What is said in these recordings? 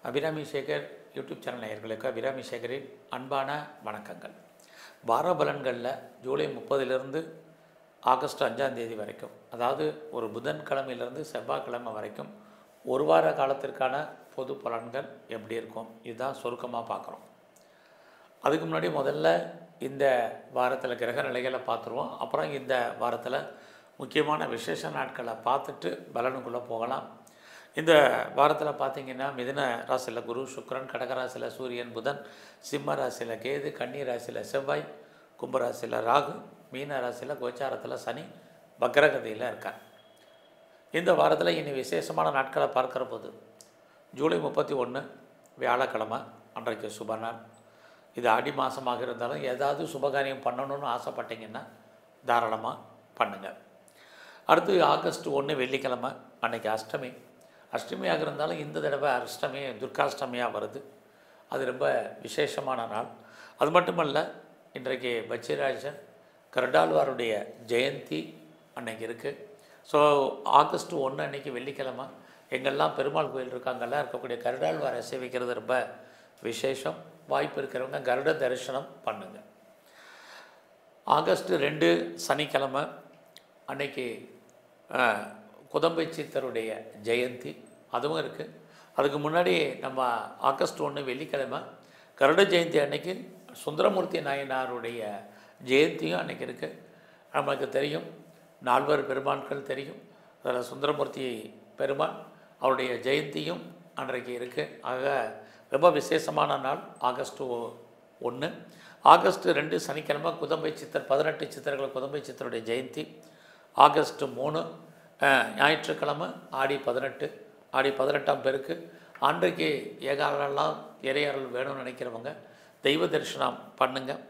Abirami Sekar YouTube channel நேயர்களுக்கு அபிராமி சேகரின் அன்பான வணக்கங்கள். வார பலன்களில் ஜூலை 30 ஆகஸ்ட் 5 வரைக்கும், அதாவது ஒரு புதன்கிழமையிலிருந்து செவ்வாய்க்கிழமை வரைக்கும் ஒரு வார காலத்திற்கான பொது பலன்கள் எப்படி இருக்கும், இதுதான் சுருக்கமாக பார்க்குறோம். அதுக்கு முன்னாடி முதல்ல இந்த வாரத்தில் கிரக நிலைகளை பார்த்துருவோம். அப்புறம் இந்த வாரத்தில் முக்கியமான விசேஷ நாட்களை பார்த்துட்டு பலனுக்குள்ளே போகலாம். இந்த வாரத்தில் பார்த்திங்கன்னா மிதுன ராசியில் குரு, சுக்கிரன், கடக ராசியில் சூரியன், புதன், சிம்ம ராசியில் கேது, கன்னி ராசியில் செவ்வாய், கும்பராசியில் ராகு, மீன ராசியில் கோச்சாரத்தில் சனி வக்ரகதியில் இருக்கார். இந்த வாரத்தில் இனி விசேஷமான நாட்களை பார்க்குற போது ஜூலை 31 வியாழக்கிழமை அன்றைக்கு சுப நாள். இது ஆடி மாதமாக இருந்தாலும் ஏதாவது சுபகாரியம் பண்ணணும்னு ஆசைப்பட்டீங்கன்னா தாராளமாக பண்ணுங்கள். அடுத்து ஆகஸ்ட் 1 வெள்ளிக்கிழமை அன்றைக்கி அஷ்டமி. அஷ்டமியாக இருந்தாலும் இந்த தடவை அஷ்டமி துர்காஷ்டமியாக வருது. அது ரொம்ப விசேஷமான நாள். அது மட்டுமல்ல, இன்றைக்கு பச்சிராஜன் கருடாழ்வாருடைய ஜெயந்தி அன்னைக்கு இருக்குது. ஸோ ஆகஸ்ட் 1 அன்றைக்கி வெள்ளிக்கிழமை எங்கெல்லாம் பெருமாள் கோயில் இருக்காங்கெல்லாம் இருக்கக்கூடிய கருடாழ்வாரை சேவிக்கிறது ரொம்ப விசேஷம். வாய்ப்பு இருக்கிறவங்க கருட தரிசனம் பண்ணுங்கள். ஆகஸ்ட் 2 சனிக்கிழமை அன்னைக்கு குதம்பை சித்தருடைய ஜெயந்தி, அதுவும் இருக்குது. அதுக்கு முன்னாடி நம்ம ஆகஸ்ட் 1 வெள்ளிக்கிழமை கருட ஜெயந்தி அன்னைக்கு சுந்தரமூர்த்தி நாயனாருடைய ஜெயந்தியும் அன்றைக்கி இருக்குது. நமக்கு தெரியும், 4 பெருமான்கள் தெரியும். அதில் சுந்தரமூர்த்தி பெருமான் அவருடைய ஜெயந்தியும் அன்றைக்கு இருக்குது. ஆக ரொம்ப விசேஷமான நாள் ஆகஸ்ட் 1. ஆகஸ்ட் 2 சனிக்கிழமை குதம்பை சித்தர் 18 சித்தர்கள் குதம்பை சித்தருடைய ஜெயந்தி. ஆகஸ்ட் 3 ஞாயிற்றுக்கிழமை ஆடி 18. ஆடி 18ஆம் பேருக்கு அன்றைக்கு ஏகாலெல்லாம் இறையறல் வேணும்னு நினைக்கிறவங்க தெய்வ தரிசனம் பண்ணுங்கள்.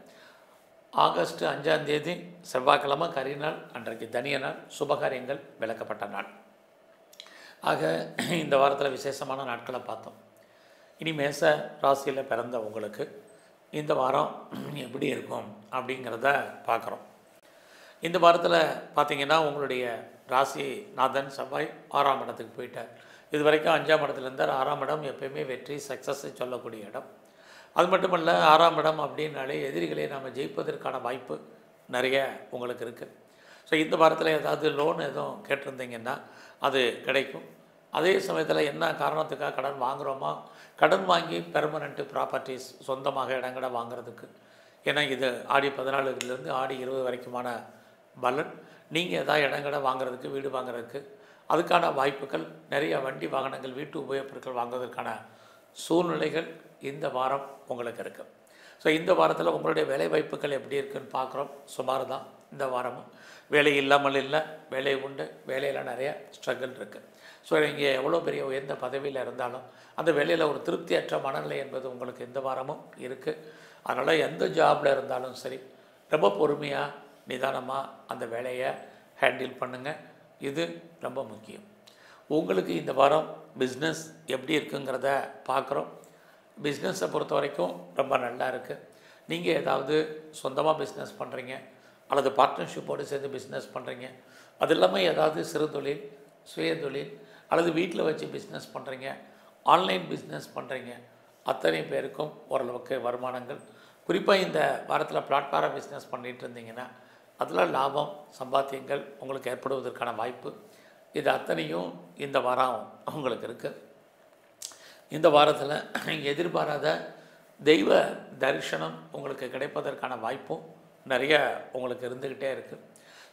ஆகஸ்ட் 5 செவ்வாய்க்கிழமை கரிநாள், அன்றைக்கு தனிய நாள், சுபகாரியங்கள் விளக்கப்பட்ட நாள். ஆக இந்த வாரத்தில் விசேஷமான நாட்களை பார்த்தோம். இனி மேச ராசியில் பிறந்த உங்களுக்கு இந்த வாரம் எப்படி இருக்கும் அப்படிங்கிறத பார்க்குறோம். இந்த வாரத்தில் பார்த்திங்கன்னா உங்களுடைய ராசிநாதன் செவ்வாய் 6ஆம் இடத்துக்கு போயிட்டார். இது வரைக்கும் 5ஆம் இடத்துல இருந்தார். 6ஆம் இடம் எப்பயுமே வெற்றி, சக்ஸஸை சொல்லக்கூடிய இடம். அது மட்டுமல்ல, 6ஆம் இடம் அப்படின்னாலே எதிரிகளை நாம் ஜெயிப்பதற்கான வாய்ப்பு நிறைய உங்களுக்கு இருக்குது. ஸோ இந்த வாரத்தில் ஏதாவது லோன் எதுவும் கேட்டிருந்தீங்கன்னா அது கிடைக்கும். அதே சமயத்தில் என்ன காரணத்துக்காக கடன் வாங்குகிறோமோ, கடன் வாங்கி பெர்மனண்ட்டு ப்ராப்பர்ட்டிஸ் சொந்தமாக இடங்களை வாங்குறதுக்கு, ஏன்னா இது ஆடி 14 ஆடி 20 வரைக்குமான பலன். நீங்கள் எதாவது இடங்களை வாங்குறதுக்கு, வீடு வாங்குறதுக்கு அதுக்கான வாய்ப்புகள் நிறைய, வண்டி வாகனங்கள், வீட்டு உபயோகப் பொருட்கள் வாங்குவதற்கான சூழ்நிலைகள் இந்த வாரம் உங்களுக்கு இருக்குது. ஸோ இந்த வாரத்தில் உங்களுடைய வேலை வாய்ப்புகள் எப்படி இருக்குதுன்னு பார்க்குறோம். சுமார் தான் இந்த வாரமும். வேலை இல்லாமல் இல்லை, வேலை உண்டு. வேலையில் நிறைய ஸ்ட்ரகிள் இருக்குது. ஸோ நீங்கள் எவ்வளோ பெரிய உயர்ந்த பதவியில் இருந்தாலும் அந்த வேலையில் ஒரு திருப்தியற்ற மனநிலை என்பது உங்களுக்கு இந்த வாரமும் இருக்குது. அதனால் எந்த ஜாபில் இருந்தாலும் சரி, ரொம்ப பொறுமையாக நிதானமாக அந்த வேலையை ஹேண்டில் பண்ணுங்கள். இது ரொம்ப முக்கியம். உங்களுக்கு இந்த வாரம் பிஸ்னஸ் எப்படி இருக்குங்கிறத பார்க்குறோம். பிஸ்னஸை பொறுத்த வரைக்கும் ரொம்ப நல்லா இருக்குது. நீங்கள் ஏதாவது சொந்தமாக பிஸ்னஸ் பண்ணுறீங்க அல்லது பார்ட்னர்ஷிப்போடு சேர்ந்து பிஸ்னஸ் பண்ணுறீங்க, அது இல்லாமல் ஏதாவது சிறு தொழில், சுய தொழில் அல்லது வீட்டில் வச்சு பிஸ்னஸ் பண்ணுறீங்க, ஆன்லைன் பிஸ்னஸ் பண்ணுறீங்க, அத்தனை பேருக்கும் ஓரளவுக்கு வருமானங்கள். குறிப்பாக இந்த வாரத்தில் பிளாட்ஃபாரம் பிஸ்னஸ் பண்ணிகிட்டு இருந்தீங்கன்னா அதில் லாபம், சம்பாத்தியங்கள் உங்களுக்கு ஏற்படுவதற்கான வாய்ப்பு, இது அத்தனையும் இந்த வாரம் உங்களுக்கு இருக்குது. இந்த வாரத்தில் எதிர்பாராத தெய்வ தரிசனம் உங்களுக்கு கிடைப்பதற்கான வாய்ப்பும் நிறைய உங்களுக்கு இருந்துக்கிட்டே இருக்குது.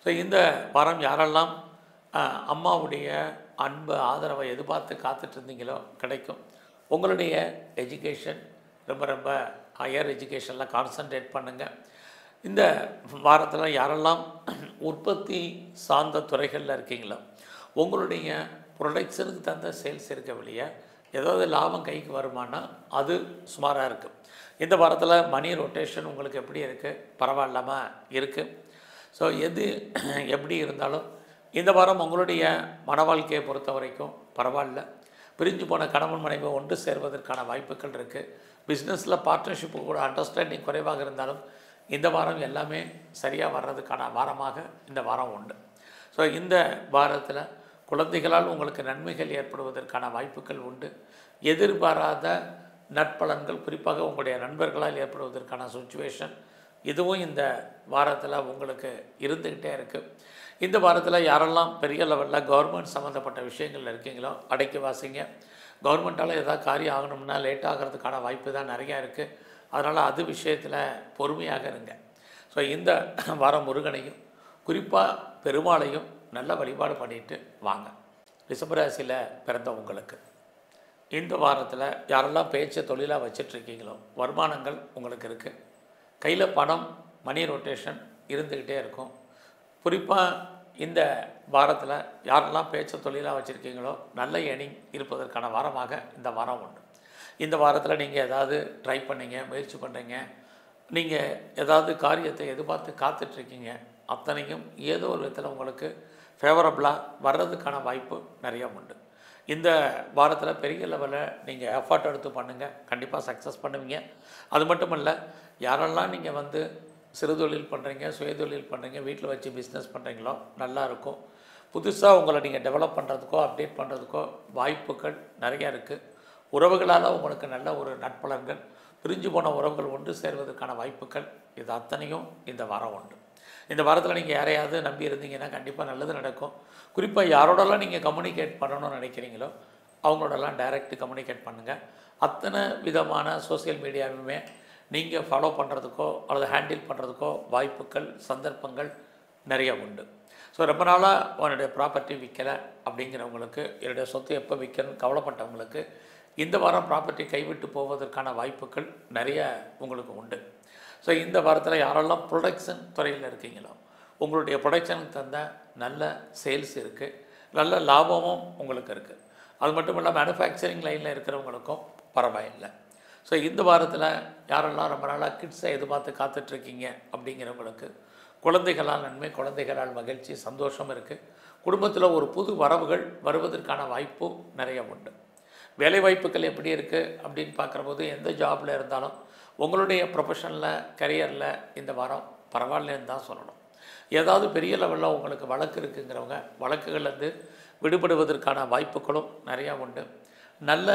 ஸோ இந்த வாரம் யாரெல்லாம் அம்மாவுடைய அன்பு, ஆதரவை எதிர்பார்த்து காத்துட்ருந்தீங்களோ கிடைக்கும். உங்களுடைய எஜுகேஷன் ரொம்ப ரொம்ப ஹையர் எஜுகேஷனில் கான்சன்ட்ரேட் பண்ணுங்கள். இந்த வாரத்தில் யாரெல்லாம் உற்பத்தி சார்ந்த துறைகளில் இருக்கீங்களோ உங்களுடைய ப்ரொடக்ஷனுக்கு தகுந்த சேல்ஸ் இருக்க வெளியே ஏதாவது லாபம் கைக்கு வருமானா அது சுமாராக இருக்குது. இந்த வாரத்தில் மணி ரொட்டேஷன் உங்களுக்கு எப்படி இருக்குது, பரவாயில்லாமல் இருக்குது. ஸோ எது எப்படி இருந்தாலும் இந்த வாரம் உங்களுடைய மன வாழ்க்கையை பொறுத்த வரைக்கும் பரவாயில்ல. பிரிஞ்சு போன கணவன் மனைவி ஒன்று சேர்வதற்கான வாய்ப்புகள் இருக்குது. பிஸ்னஸில் பார்ட்னர்ஷிப்பு கூட அண்டர்ஸ்டாண்டிங் குறைவாக இருந்தாலும் இந்த வாரம் எல்லாமே சரியாக வர்றதுக்கான வாரமாக இந்த வாரம் உண்டு. ஸோ இந்த வாரத்தில் குழந்தைகளால் உங்களுக்கு நன்மைகள் ஏற்படுவதற்கான வாய்ப்புகள் உண்டு. எதிர்பாராத நற்பலன்கள் குறிப்பாக உங்களுடைய நண்பர்களால் ஏற்படுவதற்கான சுச்சுவேஷன் இதுவும் இந்த வாரத்தில் உங்களுக்கு இருந்துக்கிட்டே இருக்குது. இந்த வாரத்தில் யாரெல்லாம் பெரிய லெவலில் கவர்மெண்ட் சம்மந்தப்பட்ட விஷயங்கள் இருக்கீங்களோ அடக்கி வாசிங்க. கவர்மெண்ட்டால் ஏதாவது காரியம் ஆகணும்னா லேட் ஆகிறதுக்கான வாய்ப்பு தான் நிறையா இருக்குது. அதனால் அது விஷயத்தில் பொறுமையாக இருங்க. ஸோ இந்த வாரம் முருகனையும் குறிப்பாக பெருமாளையும் நல்ல வழிபாடு பண்ணிட்டு வாங்க. ரிஷபராசியில் பிறந்த உங்களுக்கு இந்த வாரத்தில் யாரெல்லாம் பேச்சை தொழிலாக வச்சிட்ருக்கீங்களோ வருமானங்கள் உங்களுக்கு இருக்குது. கையில் பணம் மணி ரொட்டேஷன் இருந்துக்கிட்டே இருக்கும். குறிப்பாக இந்த வாரத்தில் யாரெல்லாம் பேச்சை தொழிலாக வச்சுருக்கீங்களோ நல்ல எர்னிங் இருப்பதற்கான வாரமாக இந்த வாரம் உண்டு. இந்த வாரத்தில் நீங்கள் ஏதாவது ட்ரை பண்ணீங்க, முயற்சி பண்ணுறீங்க, நீங்கள் ஏதாவது காரியத்தை எதிர்பார்த்து காத்துட்ருக்கீங்க, அத்தனையும் ஏதோ ஒரு விதத்தில் உங்களுக்கு ஃபேவரபுளாக வர்றதுக்கான வாய்ப்பு நிறையா உண்டு. இந்த வாரத்தில் பெரிய லெவலில் நீங்கள் எஃபர்ட் எடுத்து பண்ணுங்கள், கண்டிப்பாக சக்ஸஸ் பண்ணுவீங்க. அது மட்டும் இல்லை, யாரெல்லாம் நீங்கள் சிறு தொழில் பண்ணுறீங்க, சுயதொழில் பண்ணுறீங்க, வீட்டில் வச்சு பிஸ்னஸ் பண்ணுறீங்களோ நல்லாயிருக்கும். புதுசாக உங்களை நீங்கள் டெவலப் பண்ணுறதுக்கோ அப்டேட் பண்ணுறதுக்கோ வாய்ப்புகள் நிறையா இருக்குது. உறவுகளால் உங்களுக்கு நல்ல ஒரு நட்பலன்கள், பிரிஞ்சு போன உறவுகள் ஒன்று சேர்வதற்கான வாய்ப்புகள் இது அத்தனையும் இந்த வாரம் உண்டு. இந்த வாரத்தில் நீங்கள் யாரையாவது நம்பி இருந்தீங்கன்னா கண்டிப்பாக நல்லது நடக்கும். குறிப்பாக யாரோடலாம் நீங்கள் கம்யூனிகேட் பண்ணணும்னு நினைக்கிறீங்களோ அவங்களோடலாம் டைரக்ட் கம்யூனிகேட் பண்ணுங்கள். அத்தனை விதமான சோசியல் மீடியாவுமே நீங்கள் ஃபாலோ பண்ணுறதுக்கோ அல்லது ஹேண்டில் பண்ணுறதுக்கோ வாய்ப்புகள் சந்தர்ப்பங்கள் நிறைய உண்டு. ஸோ ரொம்ப நாளாக என்னுடைய ப்ராப்பர்ட்டி விற்கலை அப்படிங்கிறவங்களுக்கு, என்னுடைய சொத்து எப்போ விற்கணும்னு கவலைப்பட்டவங்களுக்கு இந்த வாரம் ப்ராப்பர்ட்டி கைவிட்டு போவதற்கான வாய்ப்புகள் நிறைய உங்களுக்கு உண்டு. ஸோ இந்த வாரத்தில் யாரெல்லாம் ப்ரொடக்ஷன் துறையில் இருக்கீங்களோ உங்களுடைய ப்ரொடக்ஷனுக்கு தந்த நல்ல சேல்ஸ் இருக்குது, நல்ல லாபமும் உங்களுக்கு இருக்குது. அது மட்டும் இல்லாமல் மேனுஃபேக்சரிங் லைனில் இருக்கிறவங்களுக்கும் பரவாயில்லை. ஸோ இந்த வாரத்தில் யாரெல்லாம் ரொம்ப நாளாக கிட்ஸை எதிர்பார்த்து காத்துட்ருக்கீங்க அப்படிங்கிறவங்களுக்கு குழந்தைகளால் நன்மை, குழந்தைகளால் மகிழ்ச்சி, சந்தோஷம் இருக்குது. குடும்பத்தில் ஒரு புது வரவுகள் வருவதற்கான வாய்ப்பும் நிறைய உண்டு. வேலைவாய்ப்புகள் எப்படி இருக்குது அப்படின்னு பார்க்குறபோது எந்த ஜாபில் இருந்தாலும் உங்களுடைய ப்ரொஃபஷனில் கரியரில் இந்த வாரம் பரவாயில்லன்னு தான் சொல்லணும். ஏதாவது பெரிய லெவலில் உங்களுக்கு வழக்கு இருக்குங்கிறவங்க வழக்குகள்லேருந்து விடுபடுவதற்கான வாய்ப்புகளும் நிறையா உண்டு. நல்ல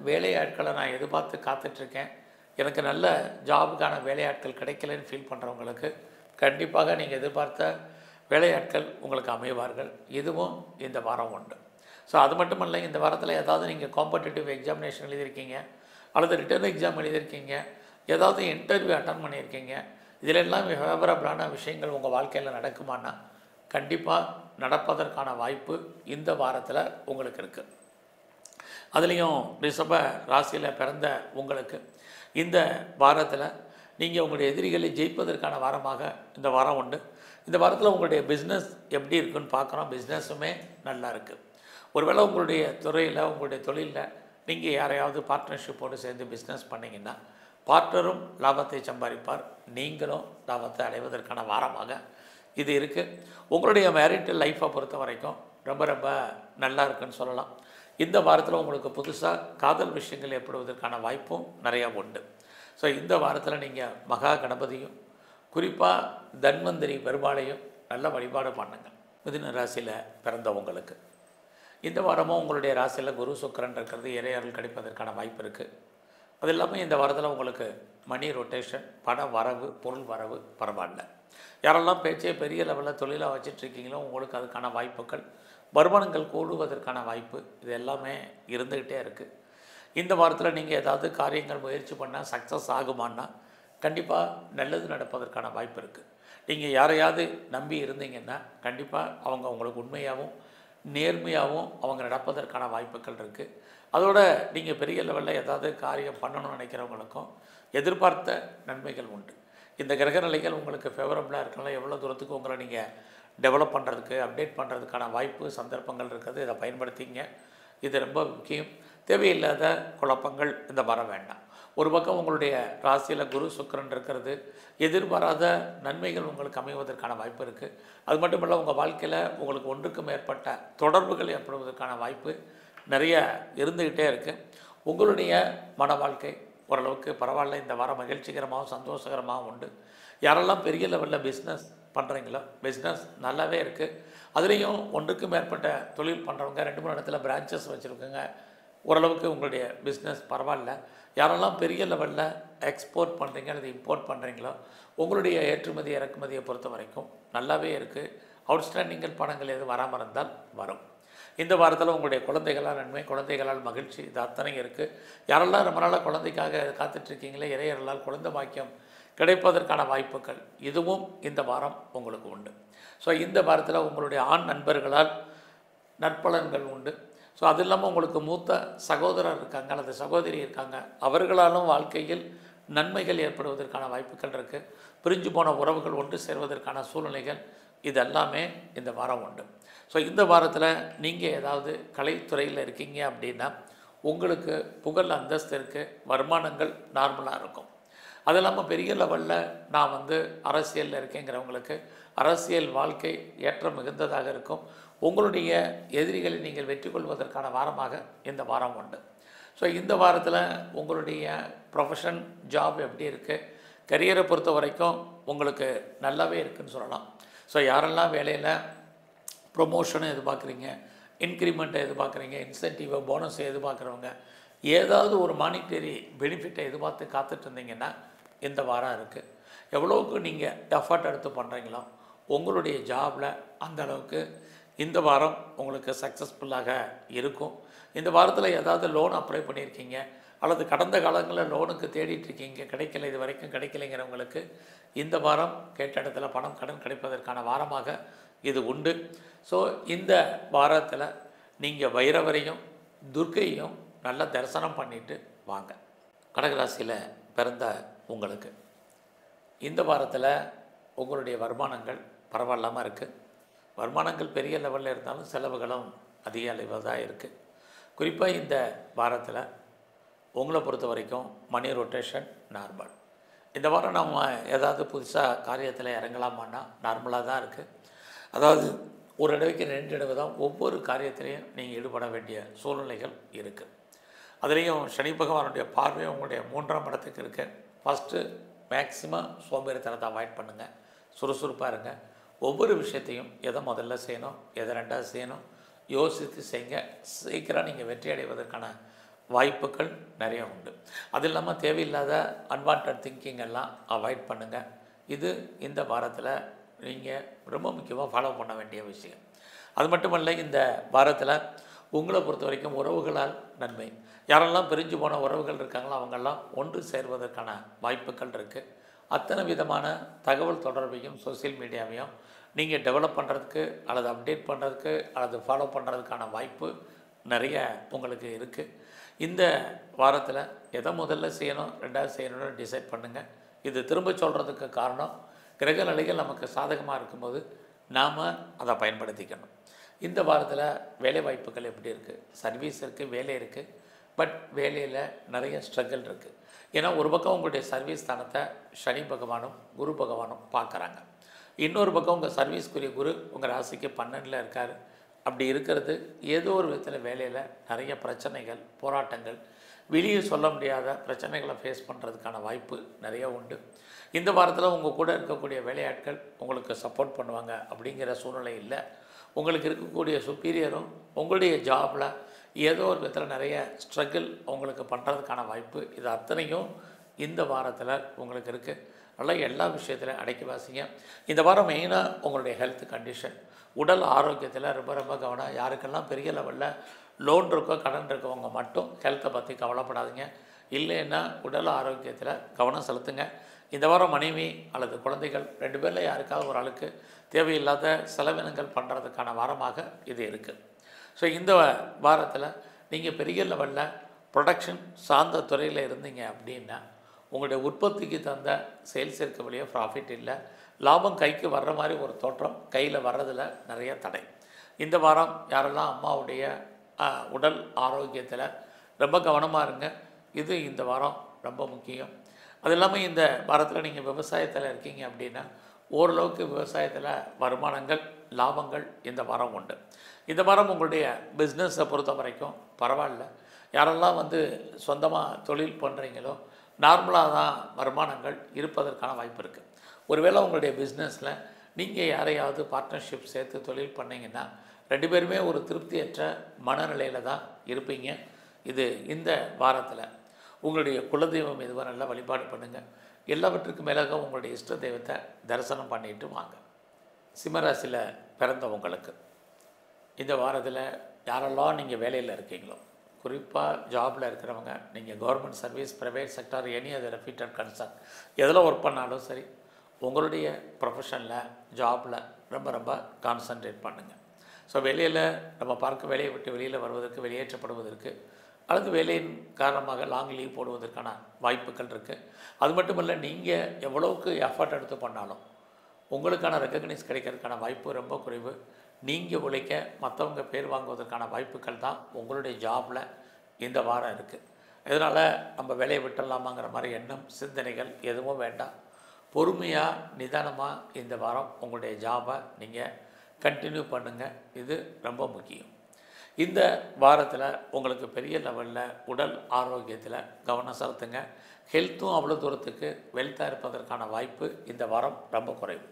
வேலையாட்களை நான் எதிர்பார்த்து காத்துட்ருக்கேன், எனக்கு நல்ல ஜாபுக்கான வேலையாட்கள் கிடைக்கலன்னு ஃபீல் பண்ணுறவங்களுக்கு கண்டிப்பாக நீங்கள் எதிர்பார்த்த வேலையாட்கள் உங்களுக்கு அமைவார்கள். இதுவும் இந்த வாரம் உண்டு. ஸோ அது மட்டும் இல்லை, இந்த வாரத்தில் ஏதாவது நீங்கள் காம்படிட்டிவ் எக்ஸாமினேஷன் எழுதியிருக்கீங்க அல்லது ரிட்டன் எக்ஸாம் எழுதியிருக்கீங்க, ஏதாவது இன்டர்வியூ அட்டன் பண்ணியிருக்கீங்க, இதிலெல்லாம் ஃபேவரபுளான விஷயங்கள் உங்கள் வாழ்க்கையில் நடக்குமானா கண்டிப்பாக நடப்பதற்கான வாய்ப்பு இந்த வாரத்தில் உங்களுக்கு இருக்குது. அதுலேயும் ரிஷப ராசியில் பிறந்த உங்களுக்கு இந்த வாரத்தில் நீங்கள் உங்களுடைய எதிரிகளை ஜெயிப்பதற்கான வாரமாக இந்த வாரம் உண்டு. இந்த வாரத்தில் உங்களுடைய பிஸ்னஸ் எப்படி இருக்குன்னு பார்க்குறோம். பிஸ்னஸுமே நல்லா இருக்குது. ஒருவேளை உங்களுடைய துறையில் உங்களுடைய தொழிலில் நீங்கள் யாரையாவது பார்ட்னர்ஷிப்போடு சேர்ந்து பிஸ்னஸ் பண்ணிங்கன்னா பார்ட்னரும் லாபத்தை சம்பாதிப்பார், நீங்களும் லாபத்தை அடைவதற்கான வாரமாக இது இருக்குது. உங்களுடைய மேரிட்டல் லைஃப்பை பொறுத்த வரைக்கும் ரொம்ப ரொம்ப நல்லா இருக்குன்னு சொல்லலாம். இந்த வாரத்தில் உங்களுக்கு புதுசாக காதல் விஷயங்கள் ஏற்படுவதற்கான வாய்ப்பும் நிறையா உண்டு. ஸோ இந்த வாரத்தில் நீங்கள் மகா கணபதியும் குறிப்பாக தன்வந்திரி பெருமாளையும் நல்ல வழிபாடு பண்ணுங்கள். மிதுன ராசியில் பிறந்தவங்களுக்கு இந்த வாரமும் உங்களுடைய ராசியில் குரு சுக்கிரன் இருக்கிறது, இறையர்கள் கிடைப்பதற்கான வாய்ப்பு இருக்குது. அது இல்லாமல் இந்த வாரத்தில் உங்களுக்கு மணி ரொட்டேஷன், பண வரவு, பொருள் வரவு பரவாயில்ல. யாரெல்லாம் பேச்சே பெரிய லெவலில் தொழிலாக வச்சிட்ருக்கீங்களோ உங்களுக்கு அதுக்கான வாய்ப்புகள், வருமானங்கள் கூடுவதற்கான வாய்ப்பு இது எல்லாமே இருந்துக்கிட்டே இருக்குது. இந்த வாரத்தில் நீங்கள் ஏதாவது காரியங்கள் முயற்சி பண்ணால் சக்ஸஸ் ஆகுமான்னா கண்டிப்பாக நல்லது நடப்பதற்கான வாய்ப்பு இருக்குது. நீங்கள் யாரையாவது நம்பி இருந்தீங்கன்னா கண்டிப்பாக அவங்க உங்களுக்கு உண்மையாகவும் நேர்மையாகவும் அவங்க நடப்பதற்கான வாய்ப்புகள் இருக்குது. அதோட நீங்கள் பெரிய லெவலில் ஏதாவது காரியம் பண்ணணும்னு நினைக்கிறவங்களுக்கும் எதிர்பார்த்த நன்மைகள் உண்டு. இந்த கிரக நிலைகள் உங்களுக்கு ஃபேவரபுளாக இருக்கலாம். எவ்வளோ தூரத்துக்கு உங்களை நீங்கள் டெவலப் பண்ணுறதுக்கு அப்டேட் பண்ணுறதுக்கான வாய்ப்பு சந்தர்ப்பங்கள் இருக்குது. இதை பயன்படுத்திங்க. இது ரொம்ப முக்கியம். தேவையில்லாத குழப்பங்கள் இந்த வாரம் வேண்டாம். ஒரு பக்கம் உங்களுடைய ராசியில் குரு சுக்கிரன் இருக்கிறது, எதிர்பாராத நன்மைகள் உங்களுக்கு அமைவதற்கான வாய்ப்பு இருக்குது. அது மட்டும் இல்லை, உங்கள் வாழ்க்கையில் உங்களுக்கு ஒன்றுக்கு மேற்பட்ட தொடர்புகள் ஏற்படுவதற்கான வாய்ப்பு நிறைய இருந்துக்கிட்டே இருக்குது. உங்களுடைய மன வாழ்க்கை ஓரளவுக்கு பரவாயில்ல. இந்த வாரம் மகிழ்ச்சிகரமாகவும் சந்தோஷகரமாகவும் உண்டு. யாரெல்லாம் பெரிய லெவலில் பிஸ்னஸ் பண்ணுறீங்களோ பிஸ்னஸ் நல்லாவே இருக்குது. அதுலேயும் ஒன்றுக்கு மேற்பட்ட தொழில் பண்ணுறவங்க, 2-3 இடத்துல பிரான்ச்சஸ் வச்சுருக்கோங்க, ஓரளவுக்கு உங்களுடைய பிஸ்னஸ் பரவாயில்ல. யாரெல்லாம் பெரிய லெவலில் எக்ஸ்போர்ட் பண்ணுறீங்க அல்லது இம்போர்ட் பண்ணுறீங்களோ உங்களுடைய ஏற்றுமதி இறக்குமதியை பொறுத்த வரைக்கும் நல்லாவே இருக்குது. அவுட்ஸ்டாண்டிங்கள் பணங்கள் எதுவும் வராமல் இருந்தால் வரும். இந்த வாரத்தில் உங்களுடைய குழந்தைகளால் நன்மை, குழந்தைகளால் மகிழ்ச்சி, இது அத்தனை இருக்குது. யாரெல்லாம் ரொம்ப நாளாக குழந்தைக்காக காத்துட்ருக்கீங்களே, இறையர்களால் குழந்தை பாக்கியம் கிடைப்பதற்கான வாய்ப்புகள் இதுவும் இந்த வாரம் உங்களுக்கு உண்டு. ஸோ இந்த வாரத்தில் உங்களுடைய ஆண் நண்பர்களால் நற்பலன்கள் உண்டு. ஸோ அது இல்லாமல் உங்களுக்கு மூத்த சகோதரர் இருக்காங்க அல்லது சகோதரி இருக்காங்க, அவர்களாலும் வாழ்க்கையில் நன்மைகள் ஏற்படுவதற்கான வாய்ப்புகள் இருக்குது. பிரிஞ்சு போன உறவுகள் ஒன்று சேர்வதற்கான சூழ்நிலைகள் இதெல்லாமே இந்த வாரம் உண்டு. ஸோ இந்த வாரத்தில் நீங்கள் ஏதாவது கலைத்துறையில் இருக்கீங்க அப்படின்னா உங்களுக்கு புகழ் அந்தஸ்து இருக்குது, வருமானங்கள் நார்மலாக இருக்கும். அது இல்லாமல் பெரிய லெவலில் நான் அரசியலில் இருக்கேங்கிறவங்களுக்கு அரசியல் வாழ்க்கை ஏற்றம் மிகுந்ததாக இருக்கும். உங்களுடைய எதிரிகளை நீங்கள் வெற்றி கொள்வதற்கான வாரமாக இந்த வாரம் உண்டு. ஸோ இந்த வாரத்தில் உங்களுடைய ப்ரொஃபஷன் ஜாப் எப்படி இருக்குது, கரியரை பொறுத்த வரைக்கும் உங்களுக்கு நல்லாவே இருக்குதுன்னு சொல்லலாம். ஸோ யாரெல்லாம் வேலையில் ப்ரொமோஷனை எதிர்பார்க்குறீங்க, இன்க்ரிமெண்ட்டை எதிர்பார்க்குறீங்க, இன்சென்டிவை போனஸை எதிர்பார்க்குறவங்க, ஏதாவது ஒரு மானிட்டரி பெனிஃபிட்டை எதிர்பார்த்து காத்துட்டு இருந்தீங்கன்னா இந்த வாரம் இருக்குது. எவ்வளோவுக்கு நீங்கள் எஃபர்ட் எடுத்து பண்ணுறீங்களோ உங்களுடைய ஜாபில் அந்த அளவுக்கு இந்த வாரம் உங்களுக்கு சக்ஸஸ்ஃபுல்லாக இருக்கும். இந்த வாரத்தில் ஏதாவது லோன் அப்ளை பண்ணியிருக்கீங்க அல்லது கடந்த காலங்களில் லோனுக்கு தேடிட்டுருக்கீங்க, கிடைக்கல, இது வரைக்கும் கிடைக்கலைங்கிறவங்களுக்கு இந்த வாரம் கேட்ட இடத்துல பணம் கடன் கிடைப்பதற்கான வாரமாக இது உண்டு. ஸோ இந்த வாரத்தில் நீங்கள் வைரவரையும் துர்க்கையும் நல்லா தரிசனம் பண்ணிவிட்டு வாங்க. கடகராசியில் பிறந்த உங்களுக்கு இந்த வாரத்தில் உங்களுடைய வருமானங்கள் பரவாயில்லாமல் இருக்குது. வருமானங்கள் பெரிய லெவலில் இருந்தாலும் செலவுகளும் அதிக அளவில் தான் இருக்குது. குறிப்பாக இந்த வாரத்தில் உங்களை பொறுத்த வரைக்கும் மணி ரொட்டேஷன் நார்மல். இந்த வாரம் நம்ம ஏதாவது புதுசாக காரியத்தில் இறங்கலாமான்னா நார்மலாக தான் இருக்குது. அதாவது ஒரு தடவைக்கு 2 தடவை தான் ஒவ்வொரு காரியத்திலையும் நீங்கள் ஈடுபட வேண்டிய சூழ்நிலைகள் இருக்குது. அதுலேயும் சனி பகவானுடைய பார்வையும் உங்களுடைய 3ஆம் இடத்துக்கு இருக்கு. ஃபஸ்ட்டு மேக்ஸிமம் சோம்பேறித்தனத்தை அவாய்ட் பண்ணுங்கள், சுறுசுறுப்பாக இருங்க. ஒவ்வொரு விஷயத்தையும் எதை முதல்ல செய்யணும், எதை ரெண்டாவது செய்யணும், யோசித்து செய்யுங்க. சீக்கிரம் நீங்கள் வெற்றி அடைவதற்கான வாய்ப்புகள் நிறைய உண்டு. அது இல்லாமல் தேவையில்லாத அன்வான்ட் திங்கிங் எல்லாம் அவாய்ட் பண்ணுங்கள். இது இந்த வாரத்தில் நீங்கள் ரொம்ப முக்கியமாக ஃபாலோ பண்ண வேண்டிய விஷயம். அது மட்டுமல்ல, இந்த வாரத்தில் உங்களை பொறுத்த வரைக்கும் உறவுகளால் நன்மை. யாரெல்லாம் பிரிஞ்சு போன உறவுகள் இருக்காங்களோ அவங்கெல்லாம் ஒன்று சேர்வதற்கான வாய்ப்புகள் இருக்குது. அத்தனை விதமான தகவல் தொடர்பையும் சோசியல் மீடியாவையும் நீங்கள் டெவலப் பண்ணுறதுக்கு அல்லது அப்டேட் பண்ணுறதுக்கு அல்லது ஃபாலோ பண்ணுறதுக்கான வாய்ப்பு நிறைய உங்களுக்கு இருக்குது. இந்த வாரத்தில் எதை முதல்ல செய்யணும், ரெண்டாவது செய்யணும்னு டிசைட் பண்ணுங்கள். இது திரும்ப சொல்கிறதுக்கு காரணம், கிரக நிலைகள் நமக்கு சாதகமாக இருக்கும்போது நாம் அதை பயன்படுத்திக்கணும். இந்த வாரத்தில் வேலை வாய்ப்புகள் எப்படி இருக்குது? சர்வீஸ் இருக்குது, வேலை இருக்குது. பட் வேலையில் நிறைய ஸ்ட்ரகிள் இருக்குது. ஏன்னா ஒரு பக்கம் உங்களுடைய சர்வீஸ் ஸ்தானத்தை சனி பகவானும் குரு பகவானும் பார்க்குறாங்க. இன்னொரு பக்கம் உங்கள் சர்வீஸ்க்குரிய குரு உங்கள் ராசிக்கு 12ல் இருக்கார். அப்படி இருக்கிறது ஏதோ ஒரு விதத்தில் வேலையில் நிறைய பிரச்சனைகள், போராட்டங்கள், வெளியே சொல்ல முடியாத பிரச்சனைகளை ஃபேஸ் பண்ணுறதுக்கான வாய்ப்பு நிறைய உண்டு. இந்த வாரத்தில் உங்கள் கூட இருக்கக்கூடிய வேலையாட்கள் உங்களுக்கு சப்போர்ட் பண்ணுவாங்க அப்படிங்கிற சூழ்நிலை இல்லை. உங்களுக்கு இருக்கக்கூடிய சுப்பீரியரும் உங்களுடைய ஜாபில் ஏதோ ஒரு விதத்தில் நிறைய ஸ்ட்ரகிள் உங்களுக்கு பண்ணுறதுக்கான வாய்ப்பு, இது அத்தனையும் இந்த வாரத்தில் உங்களுக்கு இருக்குது. நல்லா எல்லா விஷயத்திலும் அடக்கி வாசிங்க. இந்த வாரம் மெயினாக உங்களுடைய ஹெல்த் கண்டிஷன், உடல் ஆரோக்கியத்தில் ரொம்ப ரொம்ப கவனம். யாருக்கெல்லாம் பெரிய லெவலில் லோன் இருக்கோ கடன் இருக்கவங்க மட்டும் ஹெல்த்தை பற்றி கவலைப்படாதீங்க. இல்லைன்னா உடல் ஆரோக்கியத்தில் கவனம் செலுத்துங்க. இந்த வாரம் மனைவி அல்லது குழந்தைகள் 2 பேரில் யாருக்காவது ஒரு ஆளுக்கு தேவையில்லாத செலவினங்கள் பண்ணுறதுக்கான வாரமாக இது இருக்குது. ஸோ இந்த வாரத்தில் நீங்கள் பெரிய லெவலில் ப்ரொடக்ஷன் சார்ந்த துறையில் இருந்தீங்க அப்படின்னா உங்களுடைய உற்பத்திக்கு தந்த சேல்ஸ் இருக்க வழியே ப்ராஃபிட் இல்லை. லாபம் கைக்கு வர்ற மாதிரி ஒரு தோற்றம், கையில் வர்றதில் நிறைய தடை. இந்த வாரம் யாரெல்லாம் அம்மாவுடைய உடல் ஆரோக்கியத்தில் ரொம்ப கவனமாக இருங்க. இது இந்த வாரம் ரொம்ப முக்கியம். அது இல்லாமல் இந்த வாரத்தில் நீங்கள் விவசாயத்தில் இருக்கீங்க அப்படின்னா ஓரளவுக்கு விவசாயத்தில் வருமானங்கள், லாபங்கள் இந்த வாரம் உண்டு. இந்த வாரம் உங்களுடைய பிஸ்னஸை பொறுத்த வரைக்கும் பரவாயில்ல. யாரெல்லாம் சொந்தமாக தொழில் பண்ணுறீங்களோ நார்மலாக தான் வருமானங்கள் இருப்பதற்கான வாய்ப்பு இருக்குது. ஒருவேளை உங்களுடைய பிஸ்னஸில் நீங்கள் யாரையாவது பார்ட்னர்ஷிப் சேர்த்து தொழில் பண்ணிங்கன்னா 2 பேருமே ஒரு திருப்தியற்ற மனநிலையில் தான் இருப்பீங்க. இது இந்த வாரத்தில் உங்களுடைய குலதெய்வம் எதுவாக நல்லா வழிபாடு பண்ணுங்கள். எல்லாவற்றுக்கும் மேலாக உங்களுடைய இஷ்ட தெய்வத்தை தரிசனம் பண்ணிட்டு வாங்க. சிம்மராசியில் பிறந்தவங்களுக்கு இந்த வாரத்தில் யாரெல்லாம் நீங்கள் வேலையில் இருக்கீங்களோ, குறிப்பாக ஜாபில் இருக்கிறவங்க, நீங்கள் government service, private sector, any other reputed concern எதில் ஒர்க் பண்ணாலும் சரி, உங்களுடைய ப்ரொஃபஷனில் ஜாபில் ரொம்ப ரொம்ப கான்சன்ட்ரேட் பண்ணுங்கள். ஸோ வெளியில் நம்ம பார்க்க வேலையை விட்டு வெளியில் வருவதற்கு, வெளியேற்றப்படுவதற்கு அல்லது வேலையின் காரணமாக லாங் லீவ் போடுவதற்கான வாய்ப்புகள் இருக்குது. அது மட்டும் இல்லை, நீங்கள் எவ்வளோவுக்கு எஃபர்ட் எடுத்து பண்ணாலும் உங்களுக்கான ரெக்கக்னைஸ் கிடைக்கிறதுக்கான வாய்ப்பு ரொம்ப குறைவு. நீங்கள் உழைக்க மற்றவங்க பேர் வாங்குவதற்கான வாய்ப்புகள் தான் உங்களுடைய ஜாபில் இந்த வாரம் இருக்குது. இதனால் நம்ம வேலையை விட்டுடலாமாங்கிற மாதிரி எண்ணம், சிந்தனைகள் எதுவும் வேண்டாம். பொறுமையாக நிதானமாக இந்த வாரம் உங்களுடைய ஜாபை நீங்கள் கண்டினியூ பண்ணுங்கள். இது ரொம்ப முக்கியம். இந்த வாரத்தில் உங்களுக்கு பெரிய லெவலில் உடல் ஆரோக்கியத்தில் கவனம் செலுத்துங்க. ஹெல்த்தும் அவ்வளோ தூரத்துக்கு வெல்த்தாக இருப்பதற்கான வாய்ப்பு இந்த வாரம் ரொம்ப குறைவு.